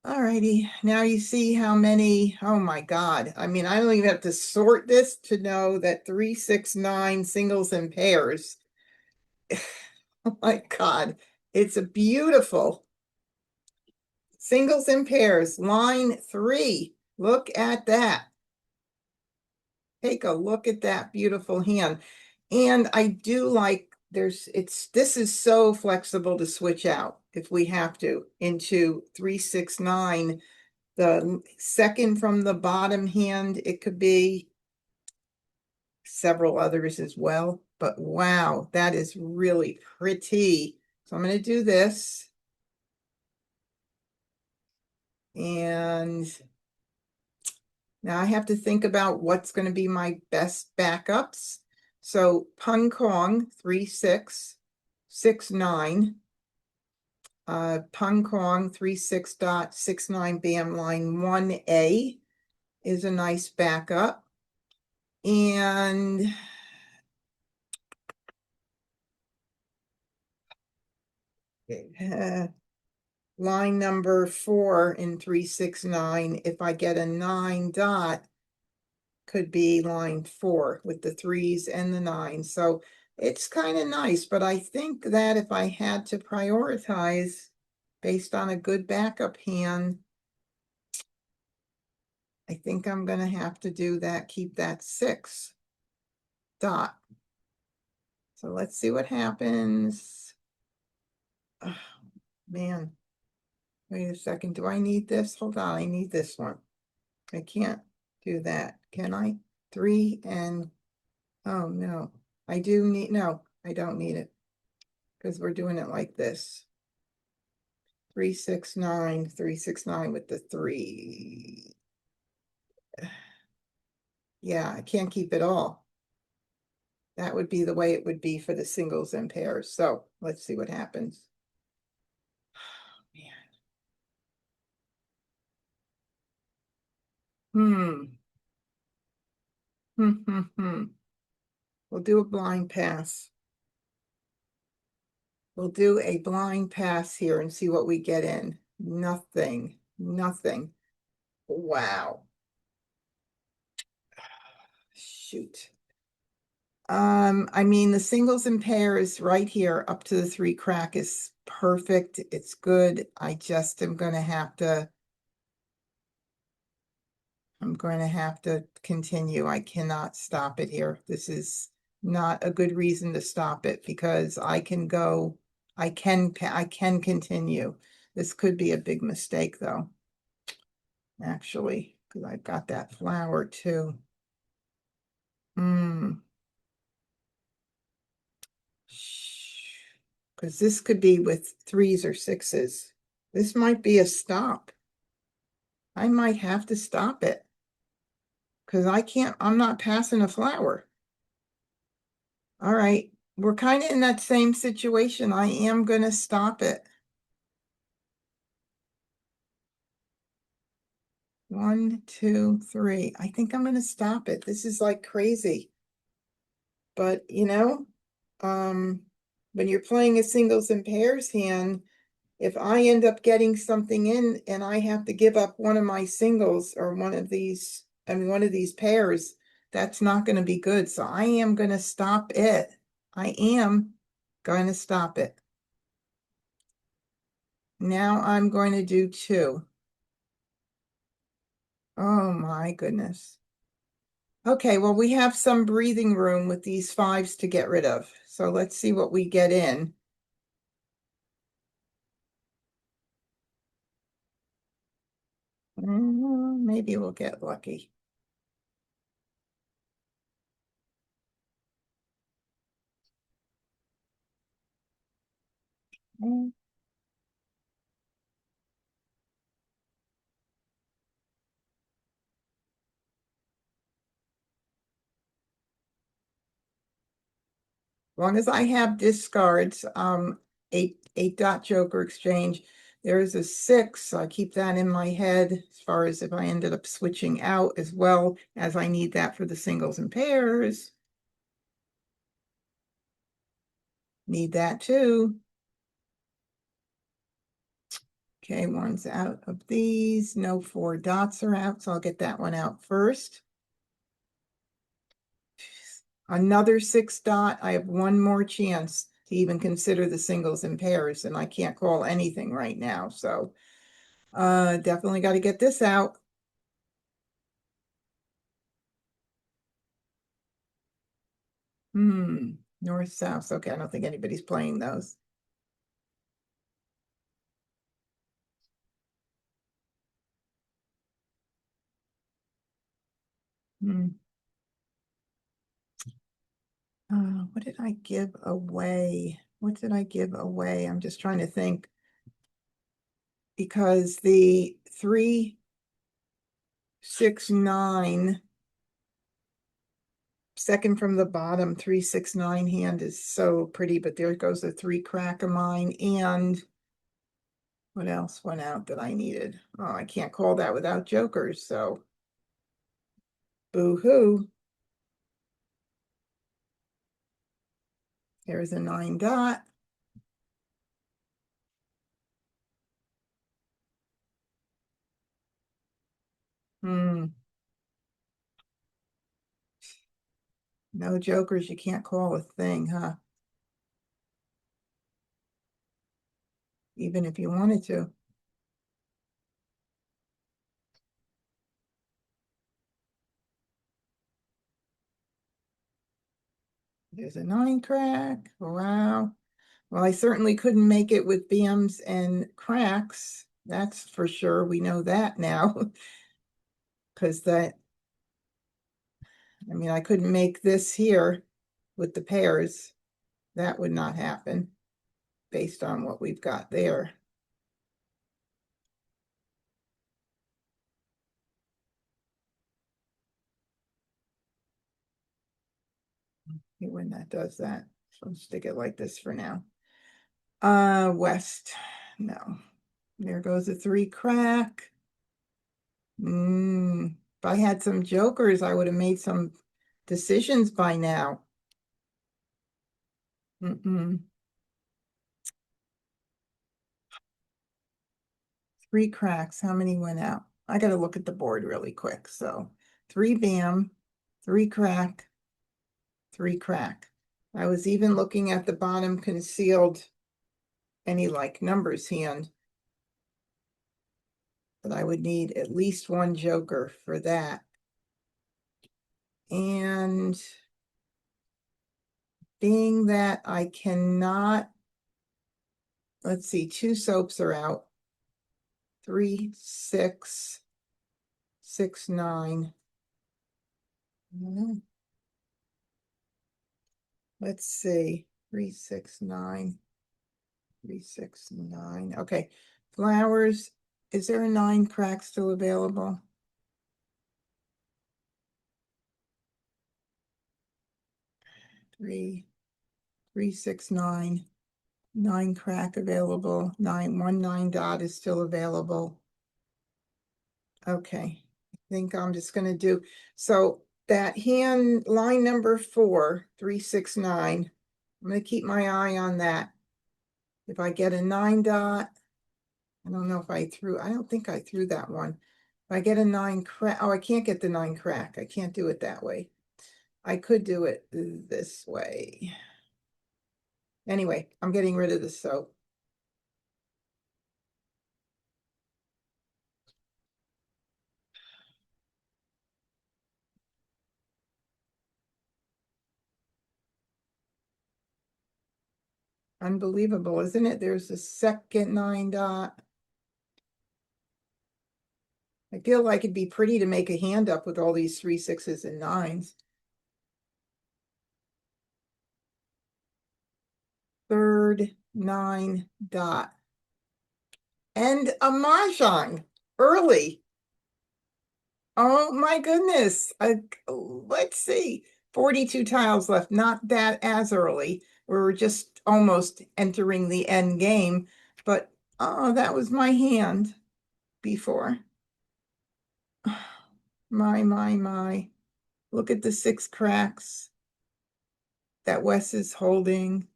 All righty, now you see how many, oh my God. I mean, I don't even have to sort this to know that 3, 6, 9 singles and pairs. Oh my God, it's a beautiful singles and pairs, line 3. Look at that. Take a look at that beautiful hand. And I do like this is so flexible to switch out if we have to into 3, 6, 9. The second from the bottom hand, it could be several others as well. But wow, that is really pretty. So I'm going to do this. And now I have to think about what's going to be my best backups. So Pung Kong 3669, Pung Kong 36.69 bam line 1A is a nice backup. And line number 4 in 369, if I get a 9 dot, could be line 4 with the 3s and the 9s. So it's kind of nice, but I think that if I had to prioritize based on a good backup hand, I think I'm going to have to do that, keep that 6 dot. So let's see what happens. Oh, man. Wait a second. Do I need this? Hold on. I need this one. I can't do that. Can I? 3 and, oh no. I do need, no, I don't need it because we're doing it like this. 369, 369 with the 3. Yeah, I can't keep it all. That would be the way it would be for the singles and pairs. So let's see what happens. Man. We'll do a blind pass. We'll do a blind pass here and see what we get in. Nothing. Nothing. Wow. Shoot. I mean, the singles and pairs right here up to the 3 crack is perfect. It's good. I just am going to have to, I'm going to have to continue. I cannot stop it here. This is not a good reason to stop it because I can go, I can continue. This could be a big mistake though, actually, because I've got that flower too. Because this could be with 3s or 6s. This might be a stop. I might have to stop it. Because I'm not passing a flower. All right. We're kind of in that same situation. I am going to stop it. 1, 2, 3. I think I'm going to stop it. This is like crazy. But, when you're playing a singles and pairs hand, if I end up getting something in and I have to give up one of my singles or one of these pairs, that's not going to be good. So I am going to stop it. I am going to stop it. Now I'm going to do 2. Oh my goodness. Okay, well, we have some breathing room with these 5s to get rid of. So let's see what we get in. Maybe we'll get lucky. Long as I have discards, 8 dot joker exchange, there is a 6. So I keep that in my head as far as if I ended up switching out, as well as I need that for the singles and pairs. Need that too. Okay, 1's out of these. No 4 dots are out, so I'll get that one out first. Another 6 dot. I have one more chance to even consider the singles and pairs, and I can't call anything right now. So definitely got to get this out. North, south. Okay, I don't think anybody's playing those. What did I give away? What did I give away? I'm just trying to think. Because the 3, 6, 9 second from the bottom, 369 hand is so pretty, but there goes a 3 crack of mine. And what else went out that I needed? Oh, I can't call that without jokers, so boo-hoo. There's a 9 dot. No jokers, you can't call a thing, huh? Even if you wanted to. There's a 9 crack. Wow. Well, I certainly couldn't make it with BMs and cracks. That's for sure. We know that now. Because that, I mean, I couldn't make this here with the pairs. That would not happen based on what we've got there. When that does that. So I'll stick it like this for now. West. No. There goes a 3 crack. If I had some jokers, I would have made some decisions by now. 3 cracks. How many went out? I got to look at the board really quick. So 3 bam, 3 crack, 3 crack. I was even looking at the bottom concealed any like numbers hand. But I would need at least 1 joker for that. And being that I cannot, let's see, 2 soaps are out. 3, 6, 6, 9. Let's see, 3, 6, 9. 3, 6, 9. Okay, flowers. Is there a 9 crack still available? Three, 3, 6, 9. 9 crack available. 9 dot is still available. Okay, I think I'm just gonna do, so that hand line number 4, 3, 6, 9. I'm gonna keep my eye on that. If I get a 9 dot, I don't know if I don't think I threw that one. If I get a 9 crack, oh, I can't get the 9 crack. I can't do it that way. I could do it this way. Anyway, I'm getting rid of the soap. Unbelievable, isn't it? There's a second 9 dot. I feel like it'd be pretty to make a hand up with all these 3, 6s and 9s. Third 9 dot. And a Mah Jongg early. Oh my goodness. Let's see. 42 tiles left. Not that as early. We're just almost entering the end game. But oh, that was my hand before. My. Look at the 6 cracks that Wes is holding.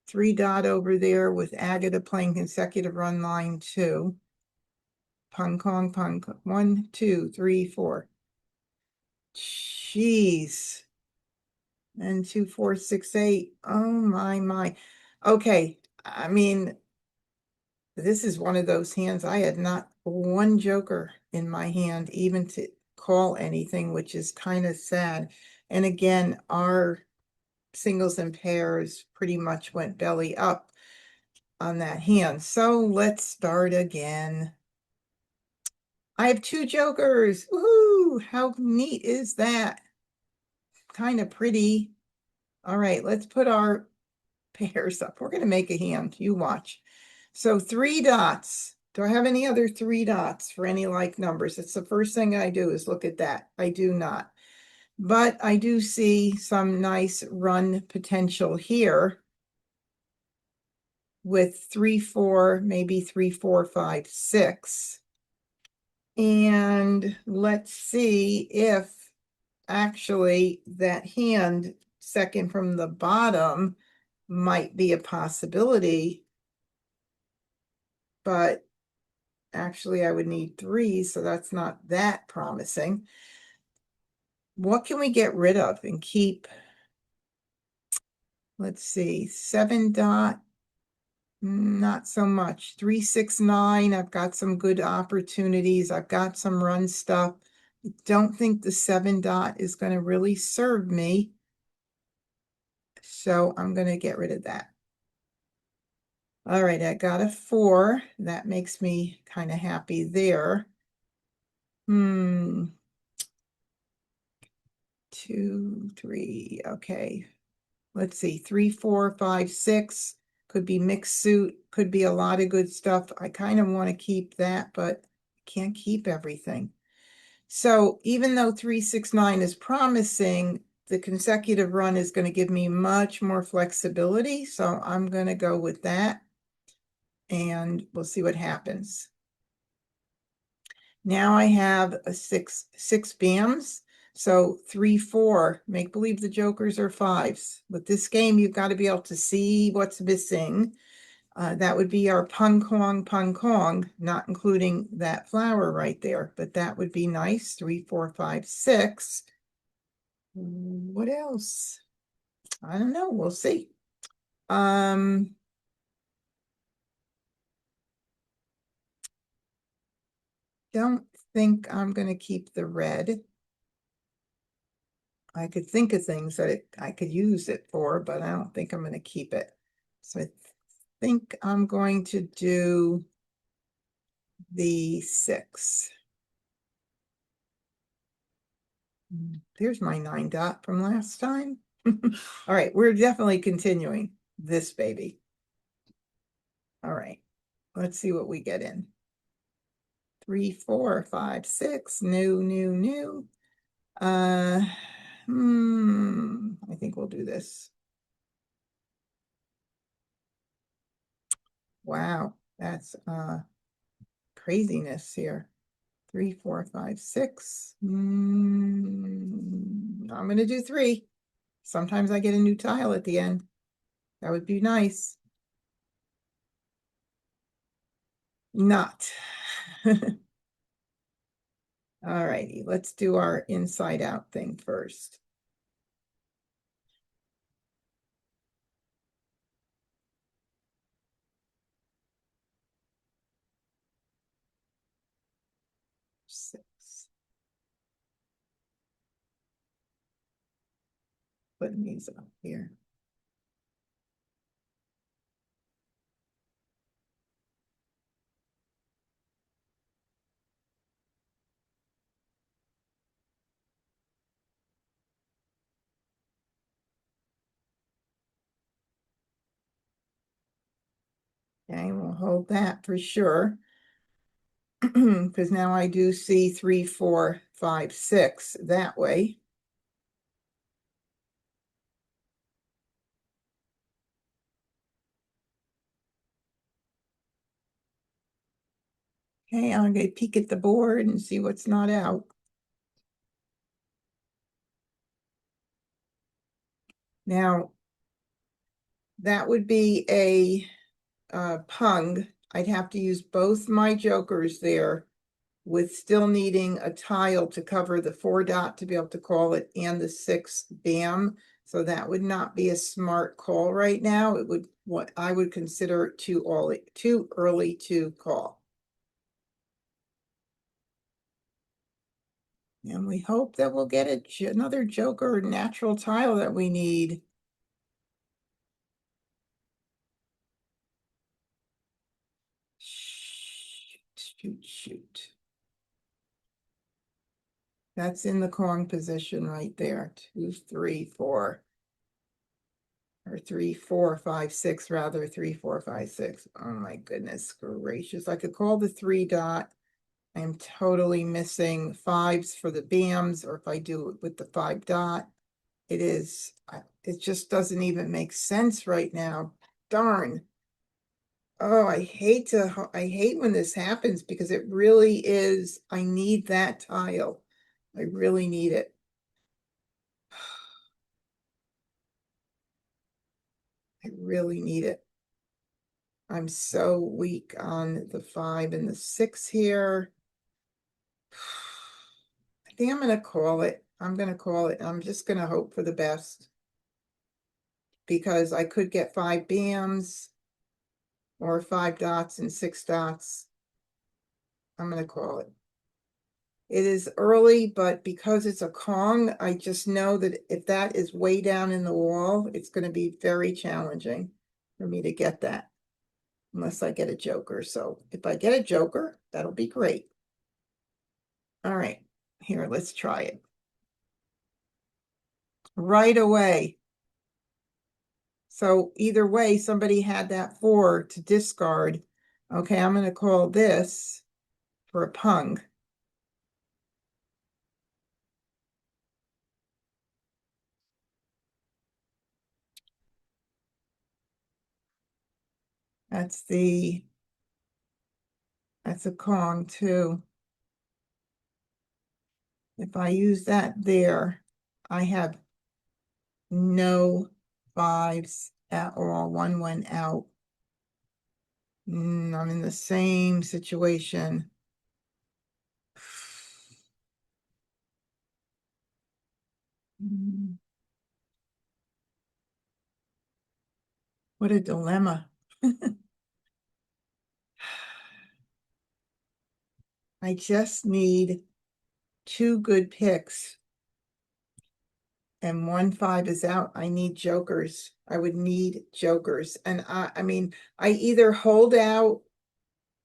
3 dot over there with Agatha playing consecutive run line 2. Pung Kong, 1, 2, 3, 4. Jeez. And 2, 4, 6, 8. Oh my. Okay, I mean, this is one of those hands. I had not 1 joker in my hand, even to call anything, which is kind of sad. And again, our singles and pairs pretty much went belly up on that hand. So let's start again. I have 2 jokers. Woohoo! How neat is that? Kind of pretty. All right, let's put our pairs up. We're going to make a hand. You watch. So 3 dots. Do I have any other 3 dots for any like numbers? It's the first thing I do is look at that. I do not. but I do see some nice run potential here with 3, 4, maybe 3, 4, 5, 6. And let's see if actually that hand second from the bottom might be a possibility, but actually I would need 3, so that's not that promising. What can we get rid of and keep? Let's see, 7 dot, not so much. 3, 6, 9, I've got some good opportunities. I've got some run stuff. I don't think the 7 dot is going to really serve me, so I'm going to get rid of that. All right, I got a 4. That makes me kind of happy there. 2, 3, okay. Let's see, 3, 4, 5, 6. Could be mixed suit, could be a lot of good stuff. I kind of want to keep that, but I can't keep everything. So even though 3, 6, 9 is promising, the consecutive run is going to give me much more flexibility. So I'm going to go with that, and we'll see what happens. Now I have a 6 BAMs. So 3, 4, make believe the jokers are 5s. With this game, you've got to be able to see what's missing. That would be our pung kong, not including that flower right there, but that would be nice. 3, 4, 5, 6. What else? I don't know. We'll see. Don't think I'm going to keep the red. I could think of things that I could use it for, but I don't think I'm going to keep it. So I think I'm going to do the 6. There's my 9 dot from last time. All right, we're definitely continuing this baby. All right, let's see what we get in. 3, 4, 5, 6. New. I think we'll do this. Wow, that's craziness here. 3, 4, 5, 6. I'm going to do 3. Sometimes I get a new tile at the end. That would be nice. Not. All righty, let's do our inside out thing first. Six. Putting these up here. Okay, we'll hold that for sure. Because now I do see 3, 4, 5, 6 that way. Okay, I'm going to peek at the board and see what's not out. Now, that would be a pung. I'd have to use both my jokers there, with still needing a tile to cover the 4 dot to be able to call it and the 6 BAM. So that would not be a smart call right now. It would, what I would consider too early to call. And we hope that we'll get another joker natural tile that we need. Shoot. That's in the Kong position right there. 2, 3, 4. Or 3, 4, 5, 6, rather. 3, 4, 5, 6. Oh my goodness gracious. I could call the 3 dot I'm totally missing fives for the BAMs, or if I do it with the 5 dot, it just doesn't even make sense right now. Darn. Oh, I hate when this happens because it really is, I need that tile. I really need it. I really need it. I'm so weak on the 5 and the 6 here. I think I'm gonna call it. I'm gonna call it. I'm just gonna hope for the best because I could get 5 BAMs or 5 dots and 6 dots. I'm gonna call it. It is early, but because it's a Kong, I just know that if that is way down in the wall, it's going to be very challenging for me to get that unless I get a joker. So if I get a joker, that'll be great. All right, here, let's try it. Right away. So either way, somebody had that 4 to discard. Okay, I'm going to call this for a pung. That's a Kong too. If I use that there, I have no 5s at all. 1 went out. I'm in the same situation. What a dilemma. I just need 2 good picks and 1 5 is out. I need jokers. I would need jokers. And I mean, I either hold out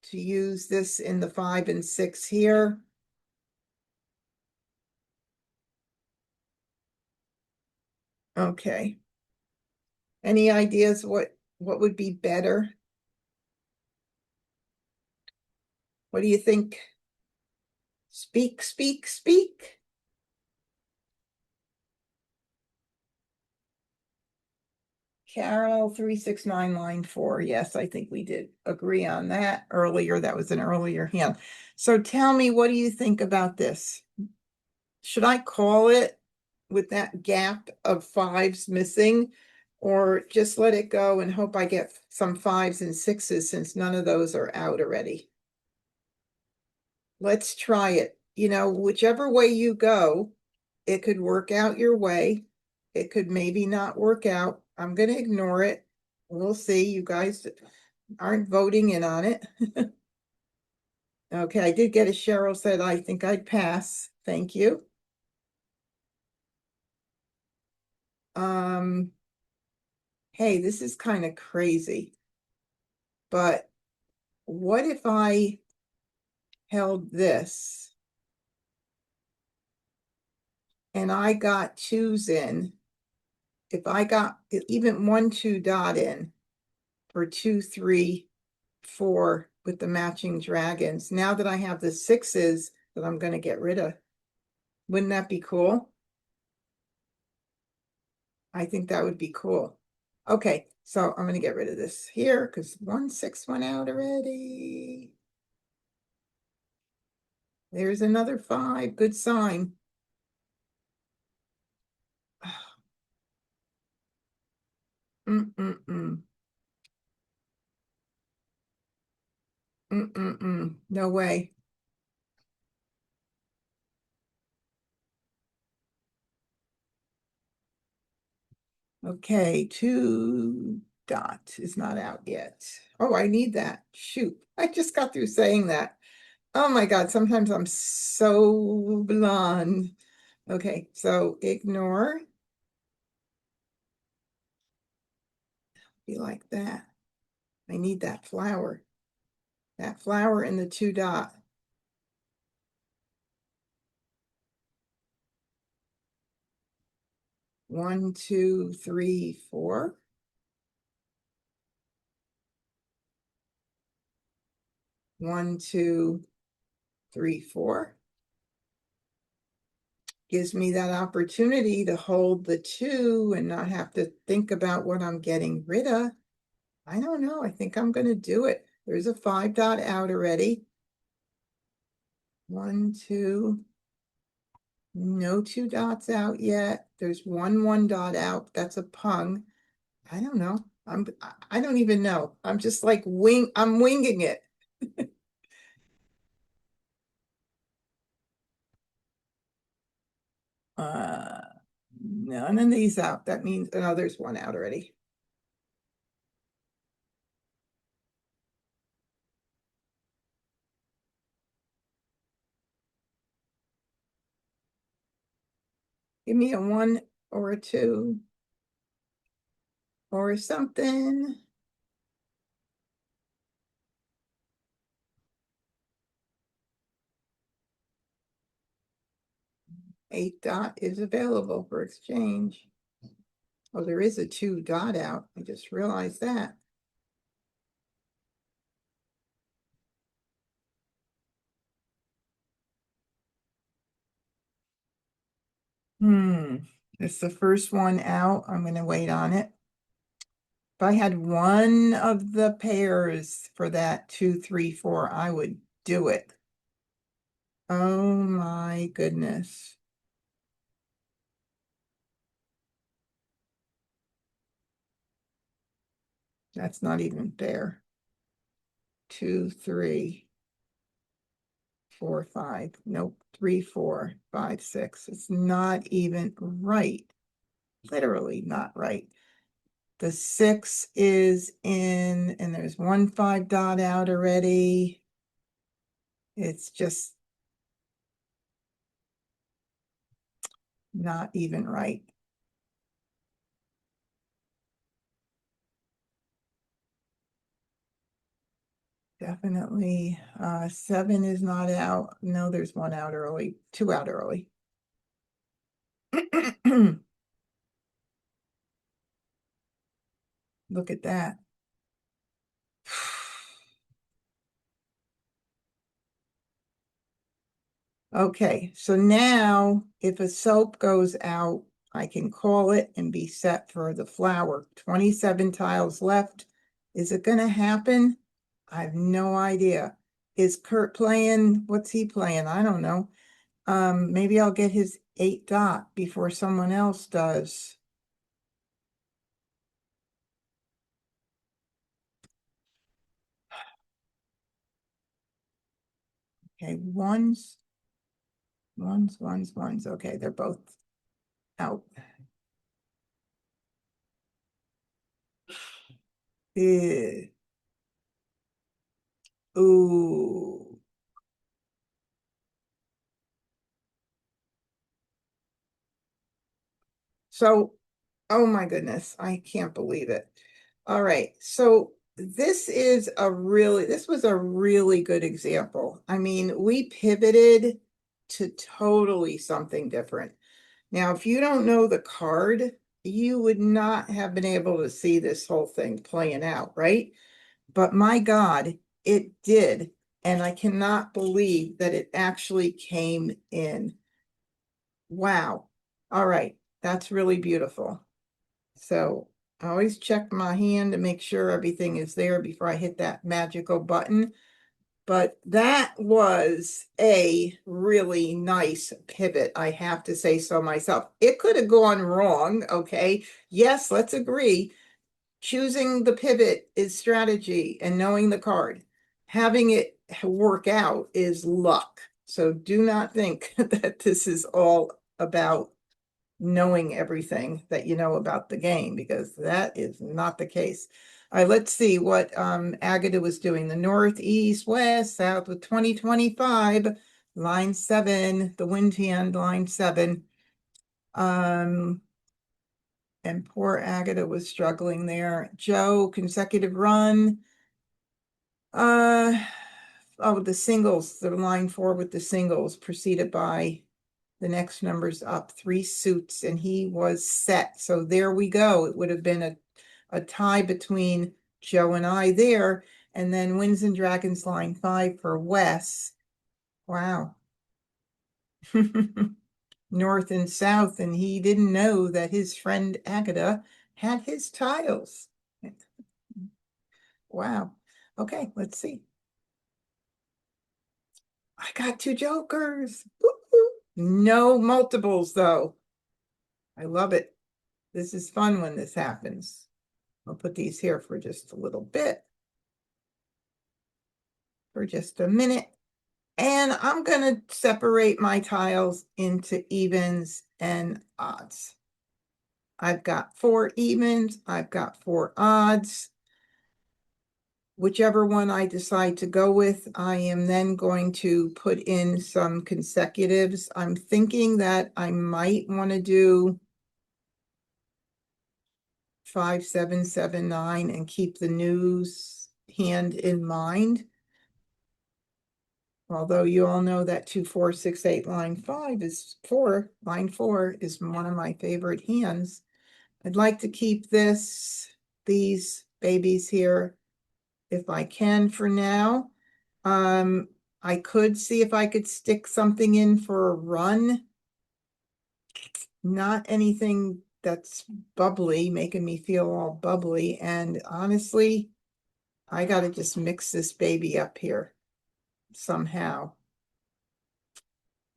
to use this in the 5 and 6 here. Okay. Any ideas what would be better? What do you think? Speak, speak, speak. Carol, 369 line 4. Yes, I think we did agree on that earlier. That was an earlier hand. So tell me, what do you think about this? Should I call it with that gap of 5s missing, or just let it go and hope I get some 5s and 6s since none of those are out already? Let's try it. You know, whichever way you go, it could work out your way. It could maybe not work out. I'm going to ignore it. We'll see. You guys aren't voting in on it. Okay, I did get a Cheryl said, I think I'd pass. Thank you. Hey, this is kind of crazy, but what if I held this and I got 2s in? If I got even 1 2 dot in for 2 3 4 with the matching dragons, now that I have the 6s that I'm going to get rid of, wouldn't that be cool? I think that would be cool. Okay, so I'm going to get rid of this here because 1 6 went out already. There's another 5. Good sign. Mm-mm-mm. Mm-mm-mm. No way. Okay, 2 dot is not out yet. Oh, I need that. Shoot, I just got through saying that. Oh my God, sometimes I'm so blonde. Okay, so ignore. Be like that. I need that flower. That flower in the 2 dot. 1 2 3 4. 1 2 3, 4. Gives me that opportunity to hold the 2 and not have to think about what I'm getting rid of. I don't know. I think I'm going to do it. There's a 5 dot out already. 1, 2. No 2 dots out yet. There's 1 dot out. That's a pung. I don't know. I don't even know. I'm just like I'm winging it. None of these out. That means, oh, there's 1 out already. Give me a 1 or a 2 or something. Eight dot is available for exchange. Oh, there is a 2 dot out. I just realized that. It's the first one out. I'm going to wait on it. If I had one of the pairs for that 2, 3, 4, I would do it. Oh my goodness. That's not even fair. 2, 3, 4, 5. Nope. 3, 4, 5, 6. It's not even right. Literally not right. The 6 is in, and there's 1 5 dot out already. It's just not even right. Definitely. 7 is not out. No, there's 1 out early, 2 out early. Look at that. Okay, so now if a soap goes out, I can call it and be set for the flower. 27 tiles left. Is it going to happen? I have no idea. Is Kurt playing? What's he playing? I don't know. Maybe I'll get his 8 dot before someone else does. Okay, ones. Okay, they're both out. Ooh. So, oh my goodness, I can't believe it. All right, so this was a really good example. I mean, we pivoted to totally something different. Now, if you don't know the card, you would not have been able to see this whole thing playing out, right? But my God, it did. And I cannot believe that it actually came in. Wow. All right. That's really beautiful. So I always check my hand to make sure everything is there before I hit that magical button. But that was a really nice pivot, I have to say so myself. It could have gone wrong, okay? Yes, let's agree. Choosing the pivot is strategy and knowing the card. Having it work out is luck. So do not think that this is all about knowing everything that you know about the game, because that is not the case. All right, let's see what Agatha was doing. The north, east, west, south with 2025, line 7, the wind hand, line 7. And poor Agatha was struggling there. Joe, consecutive run. Oh, the singles, the line 4 with the singles, preceded by the next numbers up, 3 suits, and he was set. So there we go. It would have been a tie between Joe and I there. And then Winds and Dragons line 5 for Wes. Wow. North and south, and he didn't know that his friend Agatha had his tiles. Wow. Okay, let's see. I got two jokers. Woo-hoo. No multiples, though. I love it. This is fun when this happens. I'll put these here for just a little bit, for just a minute. And I'm going to separate my tiles into evens and odds. I've got 4 evens, I've got 4 odds. Whichever one I decide to go with, I am then going to put in some consecutives. I'm thinking that I might want to do 5, 7, 7, 9 and keep the news hand in mind. Although you all know that 2, 4, 6, 8, line 5 is 4. Line 4 is one of my favorite hands. I'd like to keep these babies here if I can for now. I could see if I could stick something in for a run. Not anything that's bubbly, making me feel all bubbly. And honestly, I got to just mix this baby up here somehow.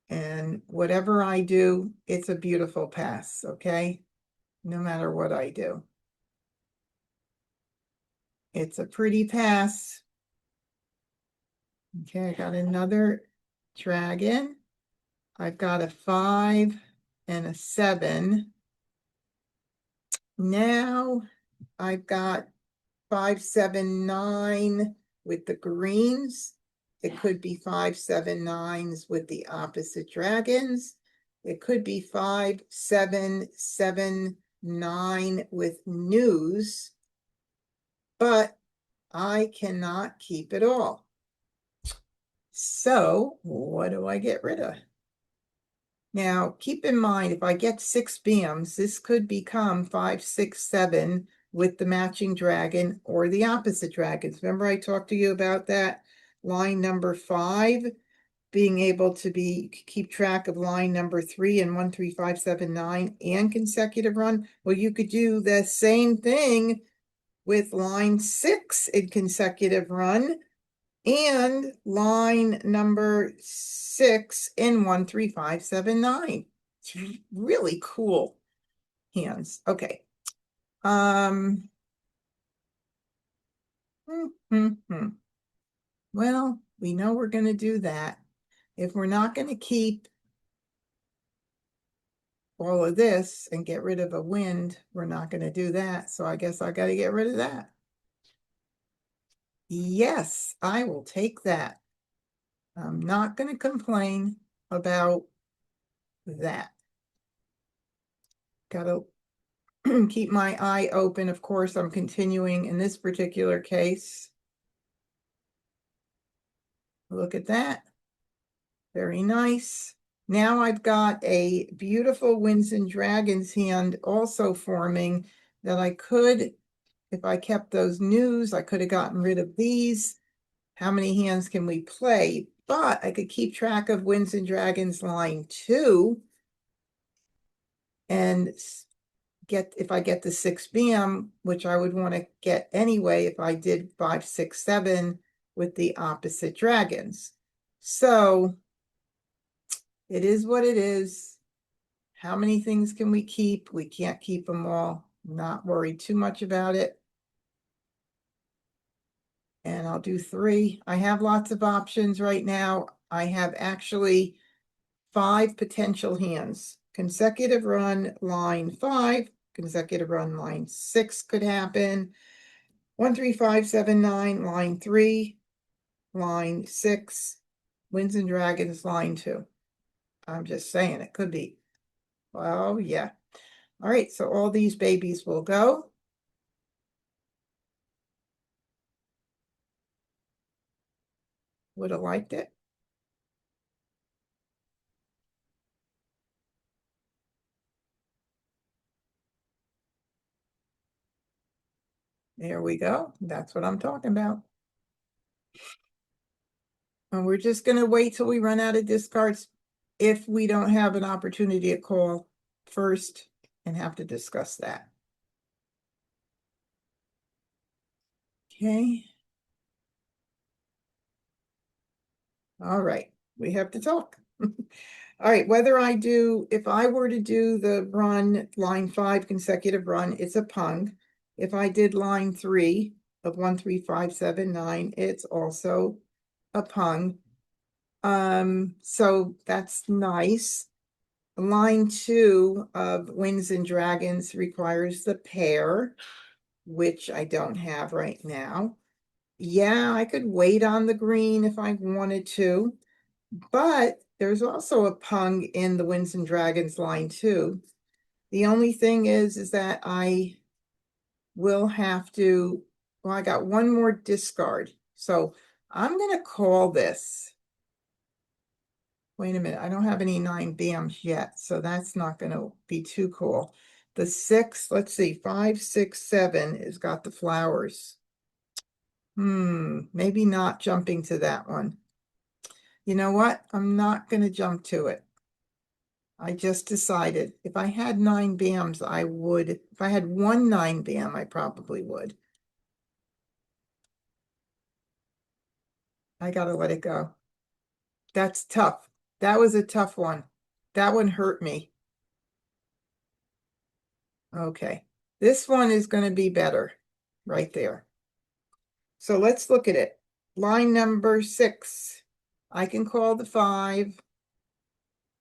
And whatever I do, it's a beautiful pass, okay? No matter what I do. It's a pretty pass. Okay, I got another dragon. I've got a 5 and a 7. Now I've got 5, 7, 9 with the greens. It could be 5, 7, 9s with the opposite dragons. It could be 5, 7, 7, 9 with news, but I cannot keep it all. So what do I get rid of? Now, keep in mind, if I get 6 BMs, this could become 5, 6, 7 with the matching dragon or the opposite dragons. Remember I talked to you about that? Line number 5, being able to keep track of line number 3 and 1, 3, 5, 7, 9 and consecutive run. Well, you could do the same thing with line 6 in consecutive run and line number 6 in 1, 3, 5, 7, 9. It's really cool hands. Okay. Well, we know we're going to do that. If we're not going to keep all of this and get rid of a wind, we're not going to do that. So I guess I got to get rid of that. Yes, I will take that. I'm not going to complain about that. Got to keep my eye open. Of course, I'm continuing in this particular case. Look at that. Very nice. Now I've got a beautiful Winds and Dragons hand also forming that I could, if I kept those news, I could have gotten rid of these. How many hands can we play? But I could keep track of Winds and Dragons line 2 and if I get the 6 BM, which I would want to get anyway if I did 5, 6, 7 with the opposite dragons. So it is what it is. How many things can we keep? We can't keep them all. Not worry too much about it. And I'll do 3. I have lots of options right now. I have actually 5 potential hands. Consecutive run, line 5. Consecutive run, line 6 could happen. 1, 3, 5, 7, 9, line 3, line 6, Winds and Dragons, line 2. I'm just saying it could be. Well, yeah. All right, so all these babies will go. Would have liked it. There we go. That's what I'm talking about. And we're just gonna wait till we run out of discards if we don't have an opportunity to call first and have to discuss that. Okay. All right, we have to talk. All right, if I were to do the run, line 5 consecutive run, it's a pung. If I did line 3 of 1, 3, 5, 7, 9, it's also a pung. So that's nice. Line 2 of Winds and Dragons requires the pair, which I don't have right now. Yeah, I could wait on the green if I wanted to, but there's also a pung in the Winds and Dragons line 2. The only thing is that I will have to, well, I got one more discard. So I'm going to call this. Wait a minute, I don't have any 9 bams yet, so that's not going to be too cool. The 6, let's see, 5, 6, 7 has got the flowers. Maybe not jumping to that one. You know what? I'm not going to jump to it. I just decided if I had 9 bams, I would. If I had one 9 bam, I probably would. I got to let it go. That's tough. That was a tough one. That one hurt me. Okay. This one is going to be better right there. So let's look at it. Line number 6. I can call the 5.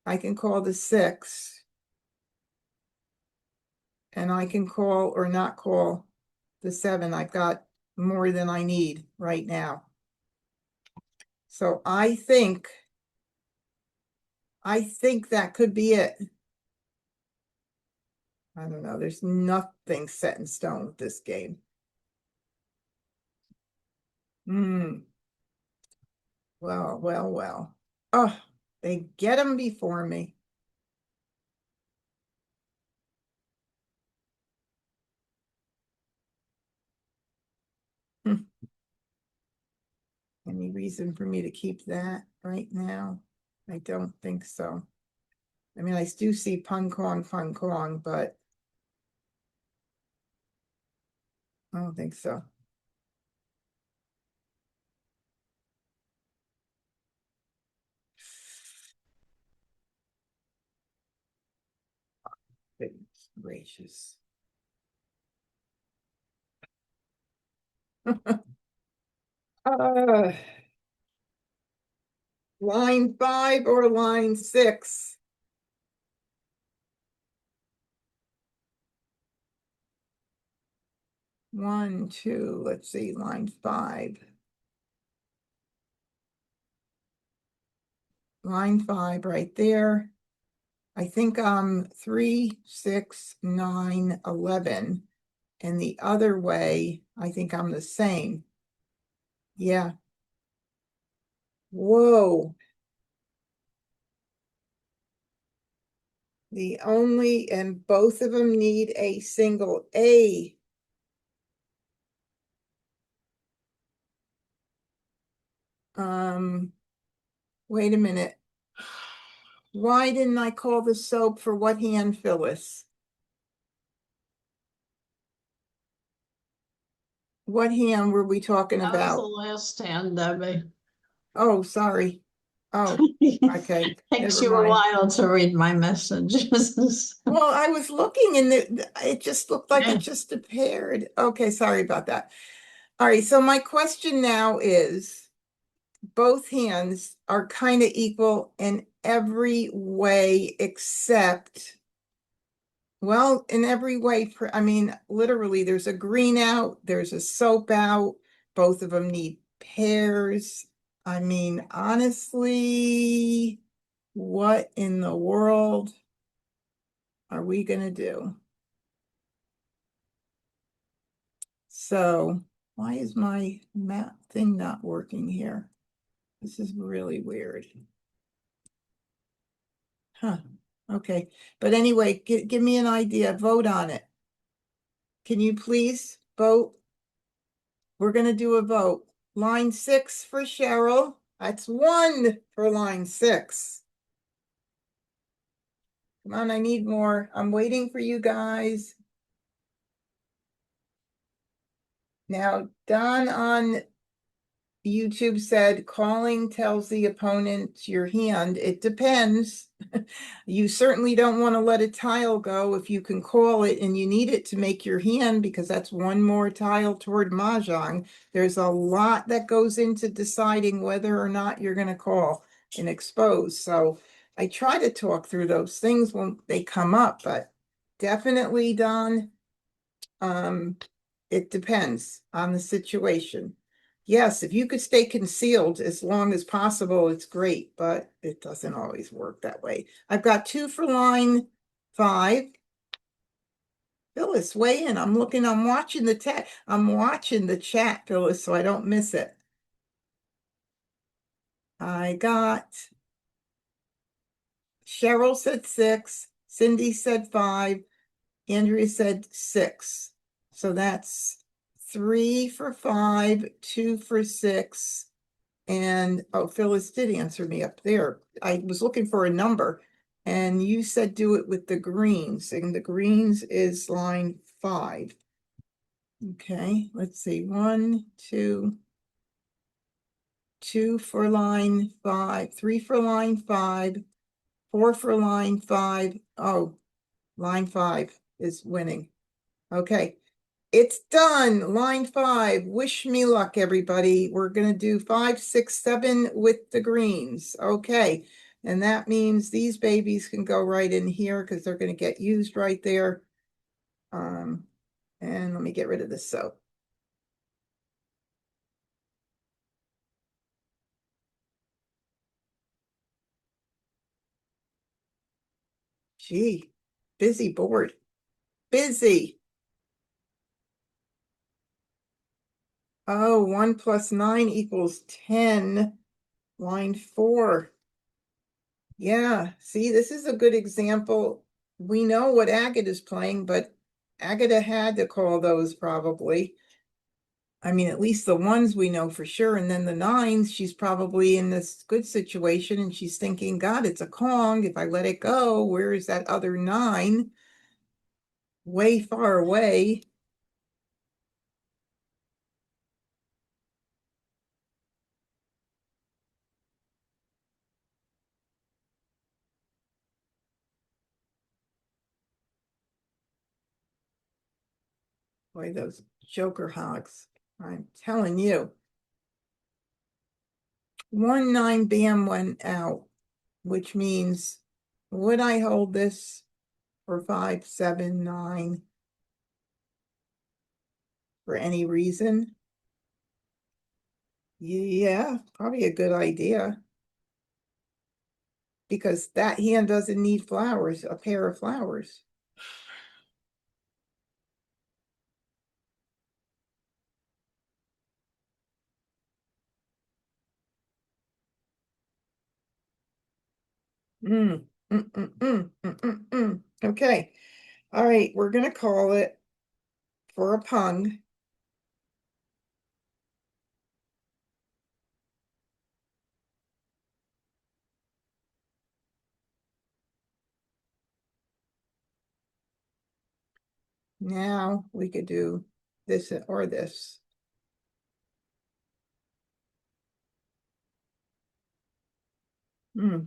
I can call the 6. And I can call or not call the 7. I've got more than I need right now. So I think that could be it. I don't know. There's nothing set in stone with this game. Well. Oh, they get them before me. Any reason for me to keep that right now? I don't think so. I mean, I do see pung kong, but I don't think so. Goodness gracious. Line 5 or line 6? One, two, let's see, line 5. Line 5 right there. I think 3, 6, 9, 11. And the other way, I think I'm the same. Yeah. Whoa. And both of them need a single A. Wait a minute. Why didn't I call the soap for what hand, Phyllis? What hand were we talking That was the about? last hand, Debbie. Oh, sorry. Oh, okay. Takes Never you a mind. while to read my messages. Well, I was looking and it just looked like it just appeared. Okay, sorry about that. All right, so my question now is, both hands are kind of equal in every way except, well, in every way, I mean, literally, there's a green out, there's a soap out, both of them need pairs. I mean, honestly, what in the world are we going to do? So why is my map thing not working here? This is really weird. Huh. Okay. But anyway, give me an idea. Vote on it. Can you please vote? We're going to do a vote. Line 6 for Cheryl. That's 1 for line 6. Come on, I need more. I'm waiting for you guys. Now, Don on YouTube said calling tells the opponent your hand. It depends. You certainly don't want to let a tile go if you can call it and you need it to make your hand, because that's one more tile toward Mah Jongg. There's a lot that goes into deciding whether or not you're going to call and expose. So I try to talk through those things when they come up, but definitely, Don, it depends on the situation. Yes, if you could stay concealed as long as possible, it's great, but it doesn't always work that way. I've got 2 for line 5. Phyllis, weigh in. I'm watching the chat, Phyllis, so I don't miss it. I got Cheryl said 6, Cindy said 5, Andrea said 6. So that's 3 for 5, 2 for 6. And oh, Phyllis did answer me up there. I was looking for a number, and you said do it with the greens, and the greens is line 5. Okay, let's see. 1, 2, 2 for line 5, 3 for line 5, 4 for line 5. Oh, line 5 is winning. Okay. It's done. Line 5. Wish me luck, everybody. We're going to do 5, 6, 7 with the greens. Okay. And that means these babies can go right in here because they're going to get used right there. And let me get rid of this soap. Gee, busy board. Busy. Oh, 1 plus 9 equals 10. Line 4. Yeah, see, this is a good example. We know what Agate is playing, but Agata had to call those probably. I mean, at least the ones we know for sure. And then the 9s, she's probably in this good situation and she's thinking, God, it's a Kong. If I let it go, where is that other 9? Way far away. Boy, those Joker hogs. I'm telling you. 1 9 bam went out, which means would I hold this for 5, 7, 9 for any reason? Yeah, probably a good idea. Because that hand doesn't need flowers, a pair of flowers. Okay. All right, we're gonna call it for a pung. Now we could do this or this. Hmm.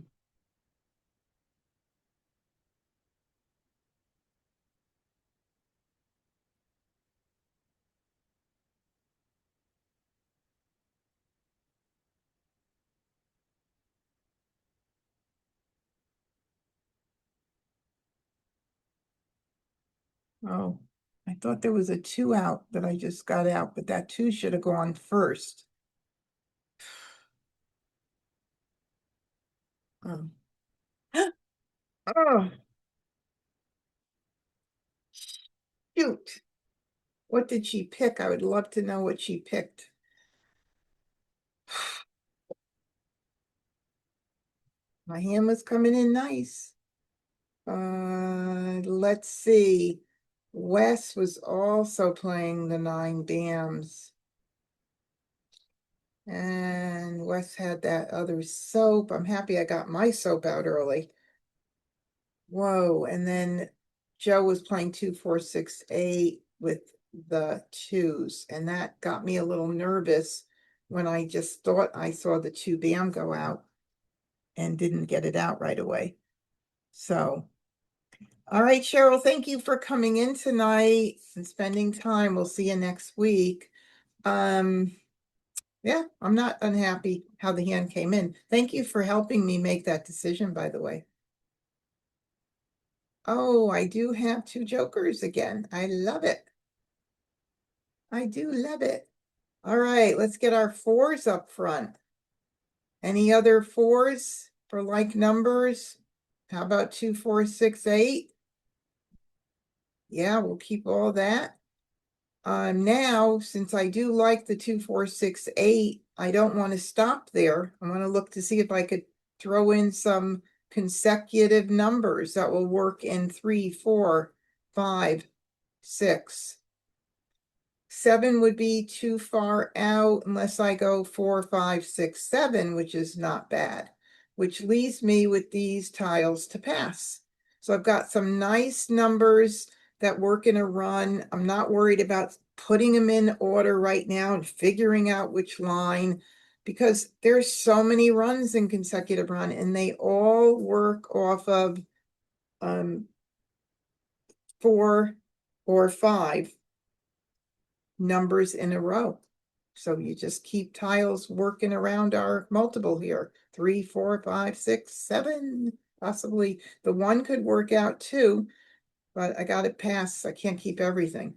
Oh, I thought there was a 2 out that I just got out, but that 2 should have gone first. Um, oh, shoot. What did she pick? I would love to know what she picked. My hand was coming in nice. Let's see. Wes was also playing the 9 dams. And Wes had that other soap. I'm happy I got my soap out early. Whoa, and then Joe was playing 2, 4, 6, 8 with the twos, and that got me a little nervous when I just thought I saw the 2 bam go out and didn't get it out right away. So, all right, Cheryl, thank you for coming in tonight and spending time. We'll see you next week. Yeah, I'm not unhappy how the hand came in. Thank you for helping me make that decision, by the way. Oh, I do have 2 jokers again. I love it. I do love it. All right, let's get our 4s up front. Any other 4s for like numbers? How about 2, 4, 6, 8? Yeah, we'll keep all that. Now, since I do like the 2, 4, 6, 8, I don't want to stop there. I want to look to see if I could throw in some consecutive numbers that will work in 3, 4, 5, 6. 7 would be too far out unless I go 4, 5, 6, 7, which is not bad, which leaves me with these tiles to pass. So I've got some nice numbers that work in a run. I'm not worried about putting them in order right now and figuring out which line, because there's so many runs in consecutive run and they all work off of 4 or 5 numbers in a row. So you just keep tiles working around our multiple here. 3, 4, 5, 6, 7. Possibly the 1 could work out too, but I got it passed. I can't keep everything.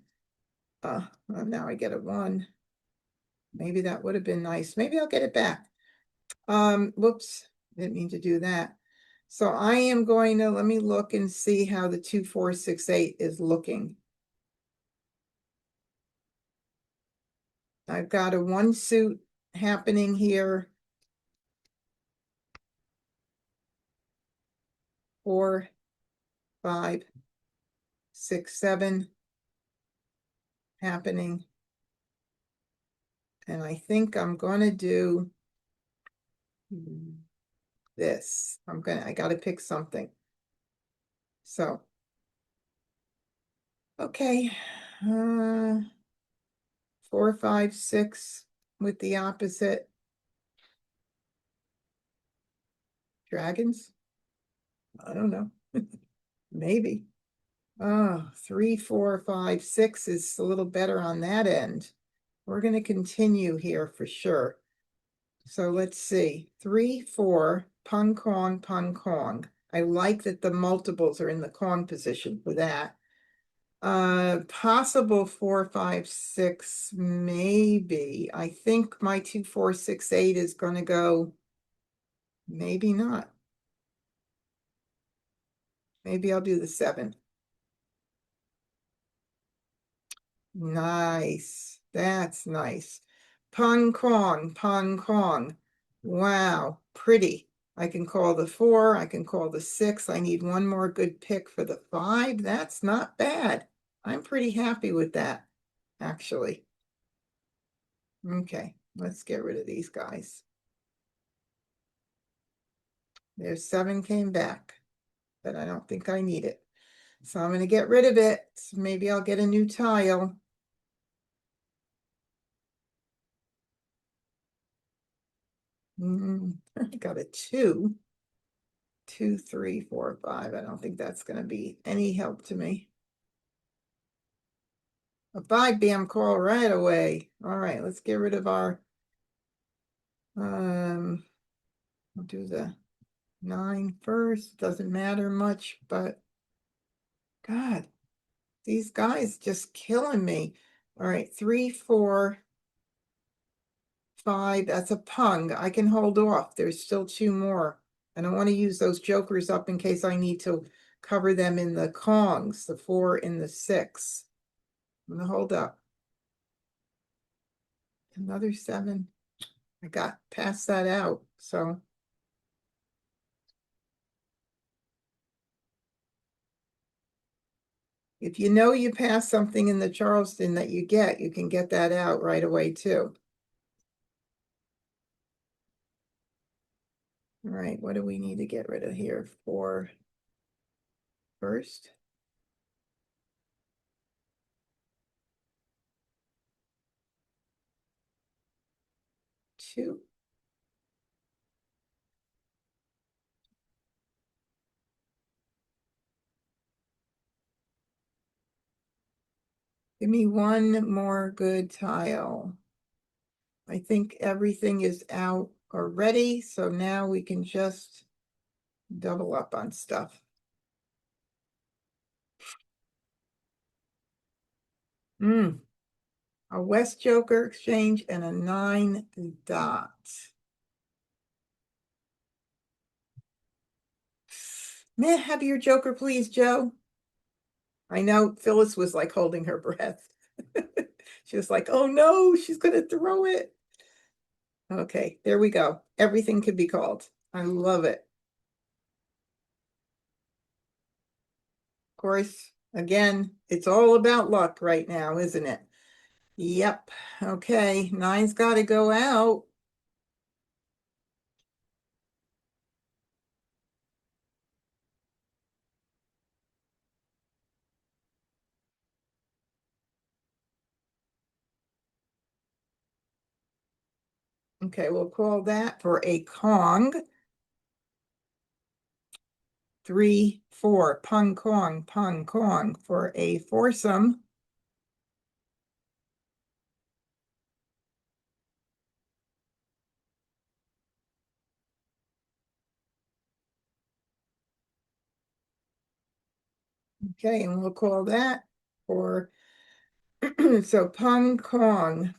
Well, now I get a 1. Maybe that would have been nice. Maybe I'll get it back. Whoops, didn't mean to do that. So I am going to, let me look and see how the 2, 4, 6, 8 is looking. I've got a 1 suit happening here. 4, 5, 6, 7 happening. And I think I'm going to do this. I got to pick something. So, okay. 4, 5, 6 with the opposite. Dragons? I don't know. Maybe. Oh, 3, 4, 5, 6 is a little better on that end. We're going to continue here for sure. So let's see. 3, 4, pung kong, pung kong. I like that the multiples are in the Kong position for that. Possible 4, 5, 6, maybe. I think my 2, 4, 6, 8 is going to go. Maybe not. Maybe I'll do the 7. Nice. That's nice. Pung Kong, Pung Kong. Wow, pretty. I can call the 4. I can call the 6. I need one more good pick for the 5. That's not bad. I'm pretty happy with that, actually. Okay, let's get rid of these guys. There's 7 came back, but I don't think I need it. So I'm going to get rid of it. Maybe I'll get a new tile. I got a 2. 2, 3, 4, 5. I don't think that's going to be any help to me. A 5 bam call right away. All right, let's get rid of our, I'll do the 9 first. Doesn't matter much, but God, these guys just killing me. All right, 3, 4, 5. That's a pung. I can hold off. There's still 2 more. And I want to use those jokers up in case I need to cover them in the Kongs, the 4 and the 6. I'm gonna hold up. Another 7. I got past that out. So if you know you pass something in the Charleston that you can get that out right away too. right, what do we need to get rid of here for first? Two. Give me one more good tile. I think everything is out already, so now we can just double up on stuff. A West Joker exchange and a 9 dot. May I have your Joker, please, Joe? I know Phyllis was like holding her breath. She was like, oh no, she's gonna throw it. Okay, there we go. Everything could be called. I love it. Of course, again, it's all about luck right now, isn't it? Yep. Okay, 9's got to go out. Okay, we'll call that for a Kong. 3, 4, pung Kong for a foursome. Okay, and we'll call that for so pung Kong,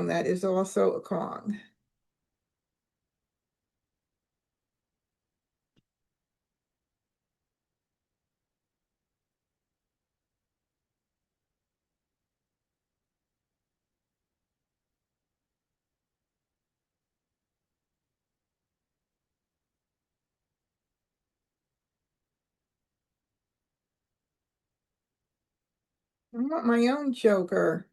that is also a Kong. I want my own Joker.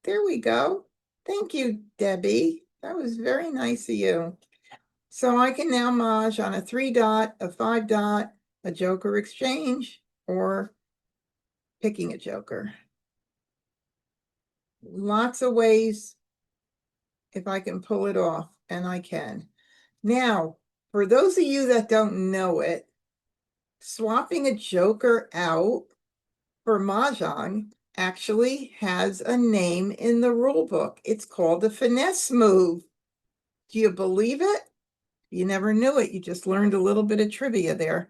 There we go. Thank you, Debbie. That was very nice of you. So I can now Maj on a 3 dot, a 5 dot, a Joker exchange, or picking a Joker. Lots of ways if I can pull it off, and I can. Now, for those of you that don't know it, swapping a Joker out for Mahjong actually has a name in the rule book. It's called a finesse move. Do you believe it? You never knew it. You just learned a little bit of trivia there.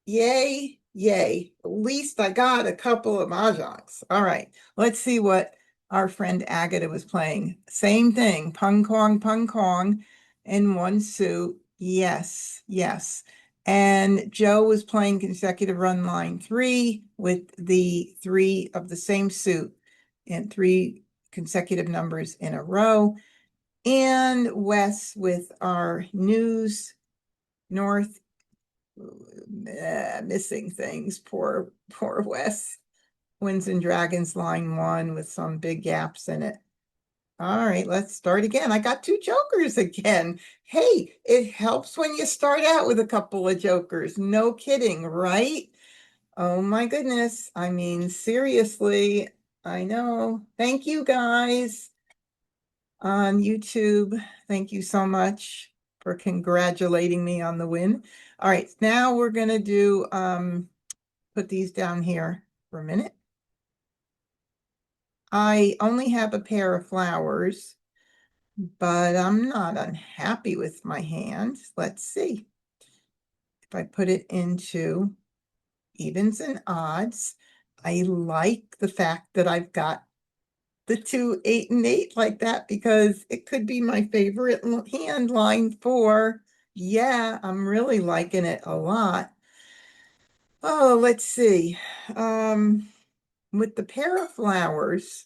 Yay, yay. At least I got a couple of Mahjongs. All right, let's see what our friend Agata was playing. Same thing, pung Kong in one suit. Yes, yes. And Joe was playing consecutive run line 3 with the 3 of the same suit and 3 consecutive numbers in a row. And Wes with our news north missing things. Poor Wes. Winds and Dragons line 1 with some big gaps in it. All right, let's start again. I got 2 jokers again. Hey, it helps when you start out with a couple of jokers. No kidding, right? Oh my goodness. I mean, seriously, I know. Thank you guys on YouTube. Thank you so much for congratulating me on the win. All right, now we're going to do put these down here for a minute. I only have a pair of flowers, but I'm not unhappy with my hand. Let's see. If I put it into evens and odds, I like the fact that I've got the 2, 8, and 8 like that because it could be my favorite hand, line 4. Yeah, I'm really liking it a lot. Oh, let's see. With the pair of flowers,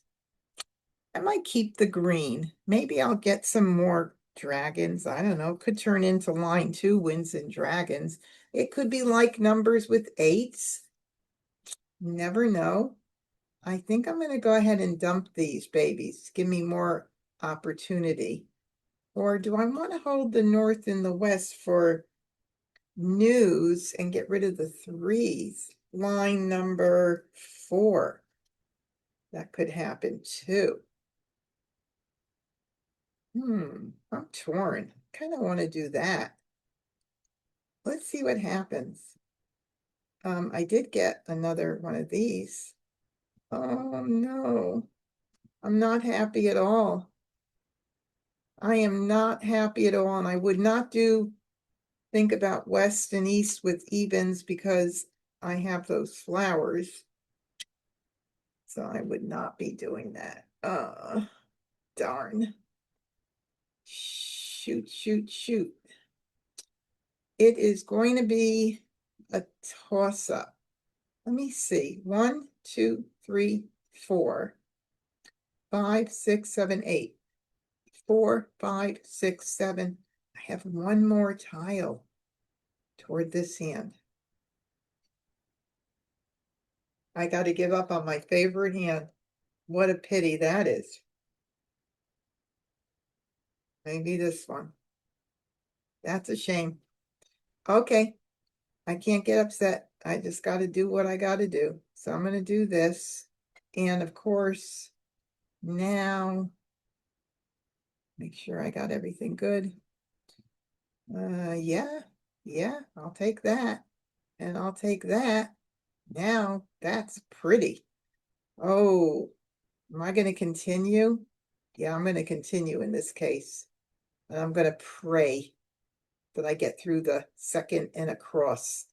I might keep the green. Maybe I'll get some more dragons. I don't know. Could turn into line 2, winds and dragons. It could be like numbers with 8s. Never know. I think I'm going to go ahead and dump these babies. Give me more opportunity. Or do I want to hold the north and the west for news and get rid of the threes? Line number 4. That could happen too. I'm torn. Kind of want to do that. Let's see what happens. I did get another one of these. Oh no, I'm not happy at all. I am not happy at all, and I would not think about west and east with evens because I have those flowers. So I would not be doing that. Darn. Shoot, shoot, shoot. It is going to be a toss-up. Let me see. 1, 2, 3, 4, 5, 6, 7, 8. 4, 5, 6, 7. I have one more tile toward this hand. I got to give up on my favorite hand. What a pity that is. Maybe this one. That's a shame. Okay. I can't get upset. I just got to do what I got to do. So I'm going to do this. And of course, now, make sure I got everything good. Yeah, I'll take that. And I'll take that. Now, that's pretty. Oh, am I going to continue? Yeah, I'm going to continue in this case. And I'm going to pray that I get through the second and across.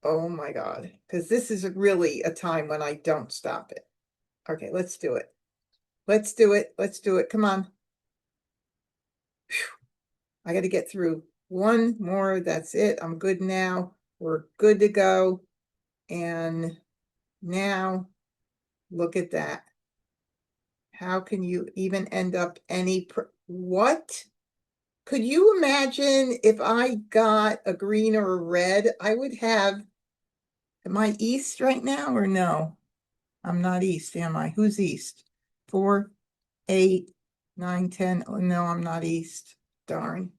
Oh my God, because this is really a time when I don't stop it. Okay, let's do it. Let's do it. Let's do it. Come on. Whew. I got to get through one more. That's it. I'm good now. We're good to go. And now, look at that. How can you even end up what? Could you imagine if I got a green or a red? I would have, am I east right now or no? I'm not east, am I? Who's east? 4, 8, 9, 10. Oh, no, I'm not east. Darn.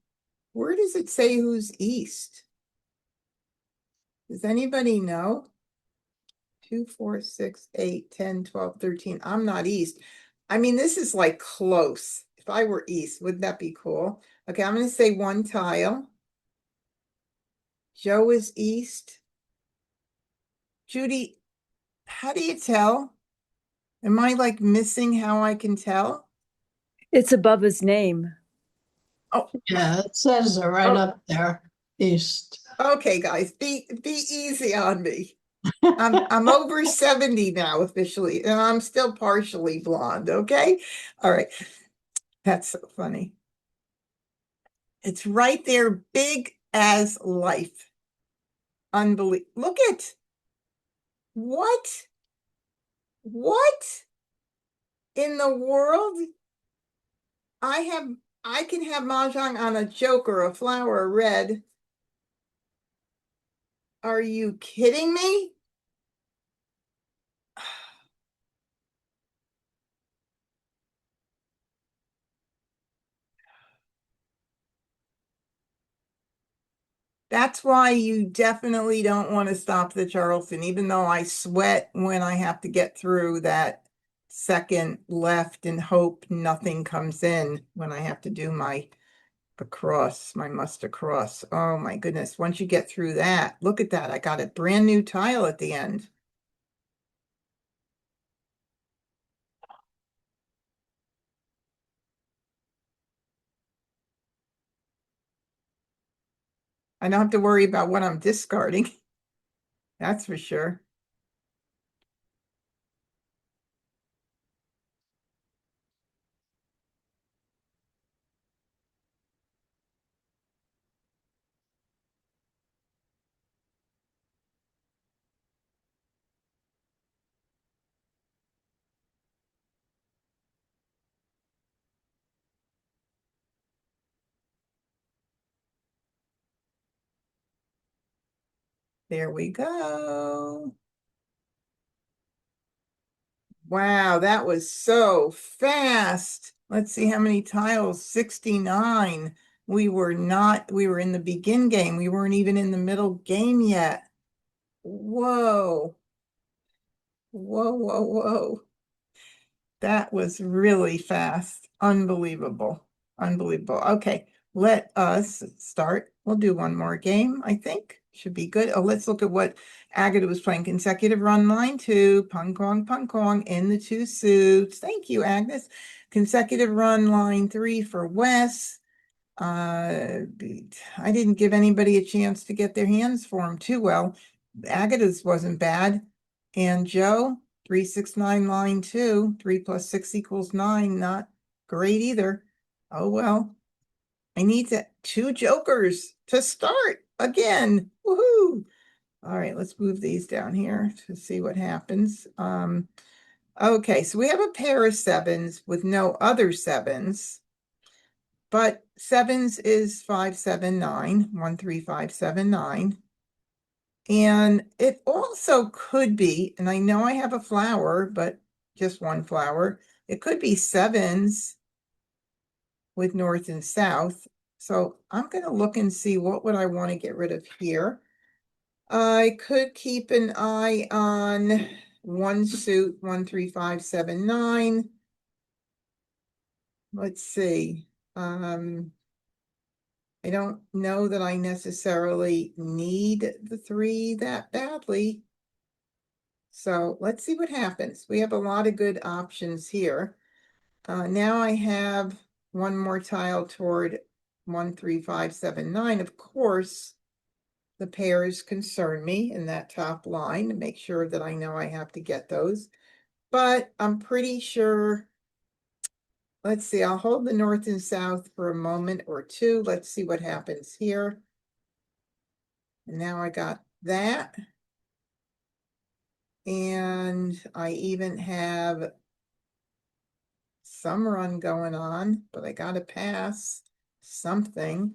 Where does it say who's east? Does anybody know? 2, 4, 6, 8, 10, 12, 13. I'm not east. I mean, this is like close. If I were east, wouldn't that be cool? Okay, I'm going to say one tile. Joe is east. Judy, how do you tell? Am I like missing how I can tell? It's above his name. Oh, Yeah, it says it right up there, east. okay, guys, be easy on me. I'm over 70 now officially, and I'm still partially blonde, okay? All right. That's so funny. It's right there, big as life. Unbelievable. Look at what? What in the world? I can have Mah Jongg on a joker, a flower, a red. Are you kidding me? That's why you definitely don't want to stop the Charleston, even though I sweat when I have to get through that second left and hope nothing comes in when I have to do my across, my must across. Oh my goodness. Once you get through that, look at that. I got a brand new tile at the end. I don't have to worry about what I'm discarding. That's for sure. There we go. Wow, that was so fast. Let's see how many tiles. 69. We were in the begin game. We weren't even in the middle game yet. Whoa. Whoa, whoa, whoa. That was really fast. Unbelievable. Unbelievable. Okay, let us start. We'll do one more game, I think. Should be good. Oh, let's look at what Agatha was playing. Consecutive run line 2, pung pong in the 2 suits. Thank you, Agnes. Consecutive run line 3 for Wes. I didn't give anybody a chance to get their hands for him too well. Agatha's wasn't bad. And Joe, 369 line 2, 3 plus 6 equals 9. Not great either. Oh well. I need 2 jokers to start again. Woohoo! All right, let's move these down here to see what happens. Okay, so we have a pair of 7s with no other 7s. But 7s is 579, 13579. And it also could be, and I know I have a flower, but just one flower. It could be 7s with north and south. So I'm going to look and see what would I want to get rid of here. I could keep an eye on one suit, 13579. Let's see. I don't know that I necessarily need the 3 that badly. So let's see what happens. We have a lot of good options here. Now I have one more tile toward 13579. Of course, the pairs concern me in that top line to make sure that I know I have to get those. But I'm pretty sure. Let's see, I'll hold the north and south for a moment or two. Let's see what happens here. And now I got that. And I even have some run going on, but I got to pass something.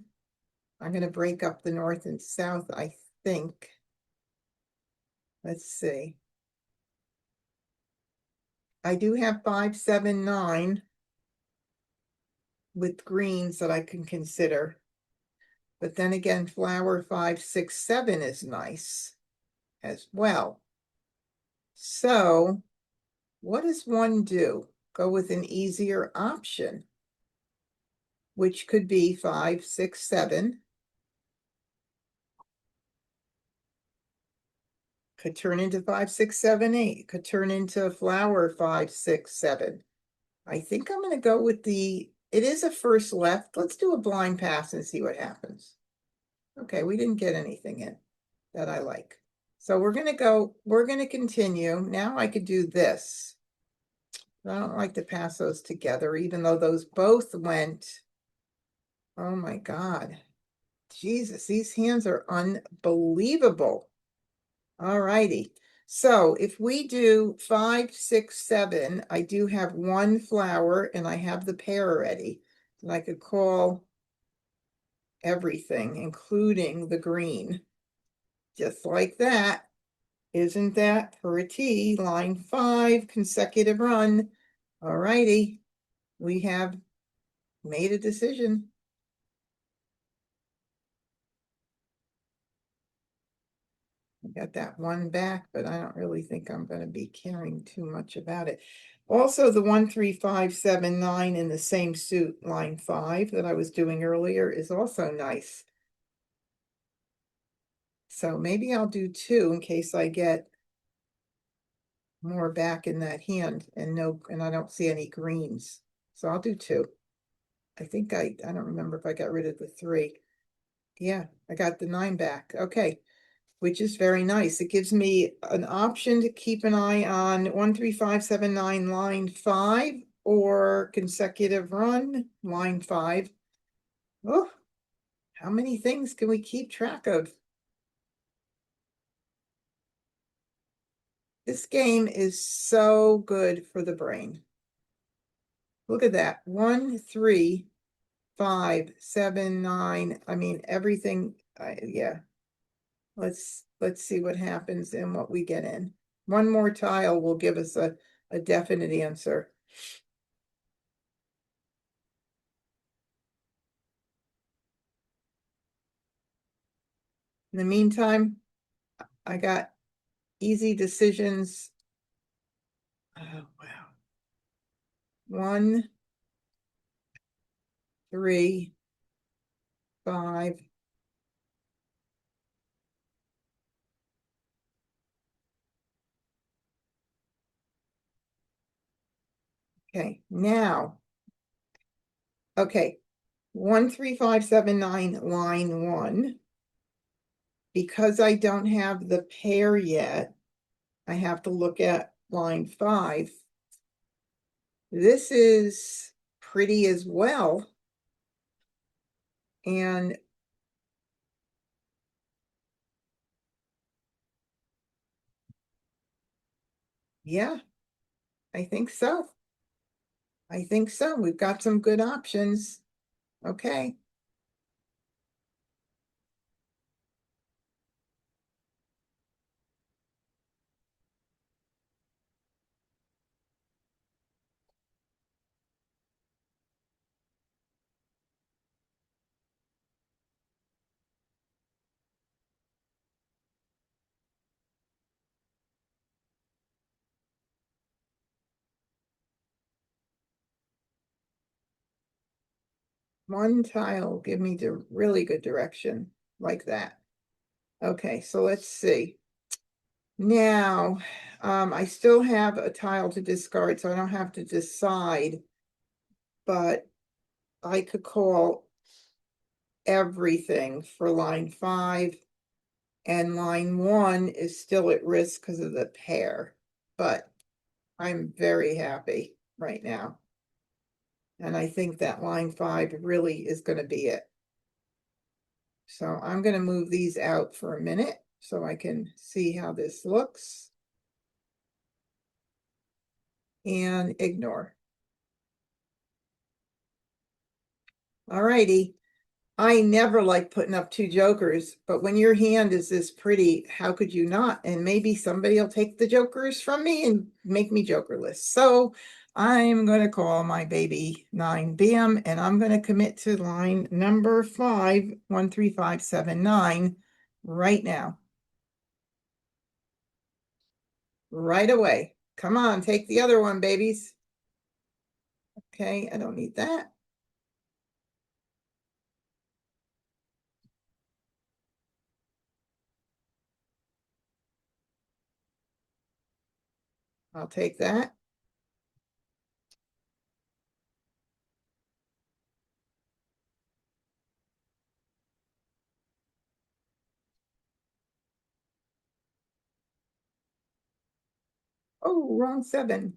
I'm going to break up the north and south, I think. Let's see. I do have 579 with greens that I can consider. But then again, flower 567 is nice as well. So what does one do? Go with an easier option, which could be 567. Could turn into 5678. Could turn into flower 567. I think I'm going to go with it is a first left. Let's do a blind pass and see what happens. Okay, we didn't get anything in that I like. So we're going to continue. Now I could do this. I don't like to pass those together, even though those both went. Oh my God. Jesus, these hands are unbelievable. All righty. So if we do 5, 6, 7, I do have one flower and I have the pair already. And I could call everything, including the green. Just like that. Isn't that pretty? Line 5, consecutive run. All righty. We have made a decision. I got that one back, but I don't really think I'm going to be caring too much about it. Also, the 13579 in the same suit, line 5, that I was doing earlier is also nice. So maybe I'll do 2 in case I get more back in that hand and I don't see any greens. So I'll do 2. I think I don't remember if I got rid of the 3. Yeah, I got the 9 back. Okay. Which is very nice. It gives me an option to keep an eye on 13579 line 5 or consecutive run line 5. Oh, how many things can we keep track of? This game is so good for the brain. Look at that. 1, 3, 5, 7, 9. I mean, everything. Yeah. Let's see what happens and what we get in. One more tile will give us a definite answer. In the meantime, I got easy decisions. Oh, wow. 1, 3, 5. Okay, now. Okay, 1, 3, 5, 7, 9, line 1. Because I don't have the pair yet, I have to look at line 5. This is pretty as well. And yeah, I think so. I think so. We've got some good options. Okay. One tile, give me the really good direction like that. Okay, so let's see. Now, I still have a tile to discard, so I don't have to decide, but I could call everything for line 5, and line 1 is still at risk because of the pair, but I'm very happy right now. And I think that line 5 really is going to be it. So I'm going to move these out for a minute so I can see how this looks. And ignore. All righty. I never like putting up 2 jokers, but when your hand is this pretty, how could you not? And maybe somebody will take the jokers from me and make me jokerless. So I'm going to call my baby 9 bam, and I'm going to commit to line number 5, 1, 3, 5, 7, 9 right now. Right away. Come on, take the other one, babies. Okay, I don't need that. I'll take that. Oh, wrong 7.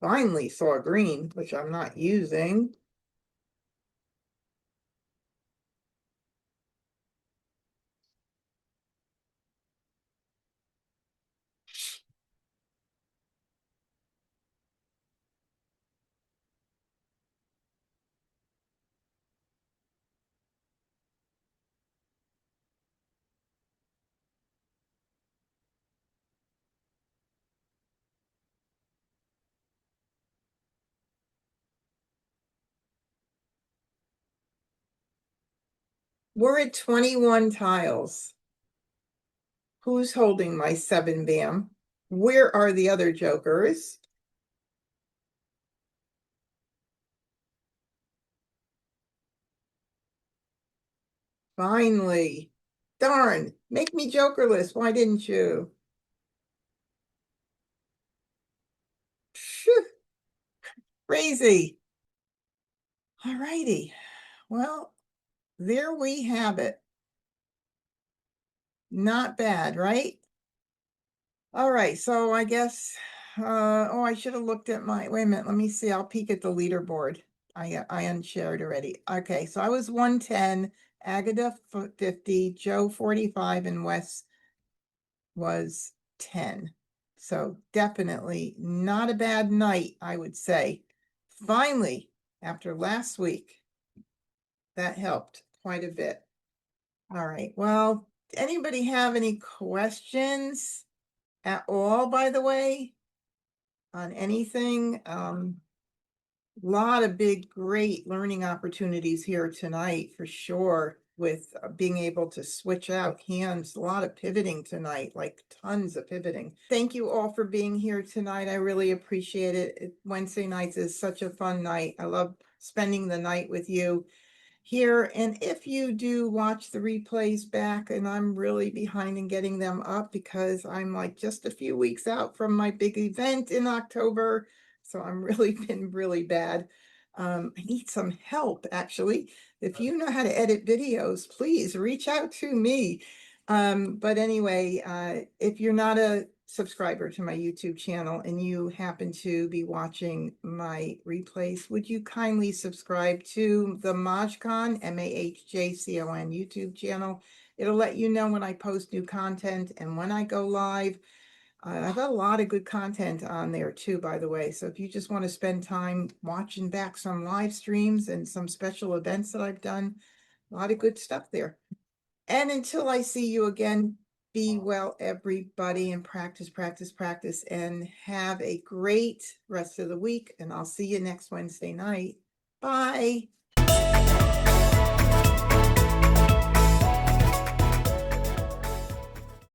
Finally saw green, which I'm not using. We're at 21 tiles. Who's holding my 7 bam? Where are the other jokers? Finally. Darn, make me jokerless. Why didn't you? Phew. Crazy. All righty. Well, there we have it. Not bad, right? All right, so I guess, oh, I should have looked at my, wait a minute, let me see, I'll peek at the leaderboard. I unshared already. Okay, so I was 110, Agatha 50, Joe 45, and Wes was 10. So definitely not a bad night, I would say. Finally, after last week, that helped quite a bit. All right, well, Anybody have any questions at all, by the way, on anything? Lot of big, great learning opportunities here tonight for sure, with being able to switch out hands, a lot of pivoting tonight, like tons of pivoting. Thank you all for being here tonight. I really appreciate it. Wednesday nights is such a fun night. I love spending the night with you here. And if you do watch the replays back, and I'm really behind in getting them up because I'm like just a few weeks out from my big event in October. So I'm really been really bad. I need some help, actually. If you know how to edit videos, please reach out to me. But anyway, if you're not a subscriber to my YouTube channel and you happen to be watching my replays, would you kindly subscribe to the MahjCon, MahjCon YouTube channel? It'll let you know when I post new content and when I go live. I've got a lot of good content on there too, by the way. So if you just want to spend time watching back some live streams and some special events that I've done, a lot of good stuff there. And until I see you again, be well, everybody, and practice, practice, practice, and have a great rest of the week. And I'll see you next Wednesday night. Bye.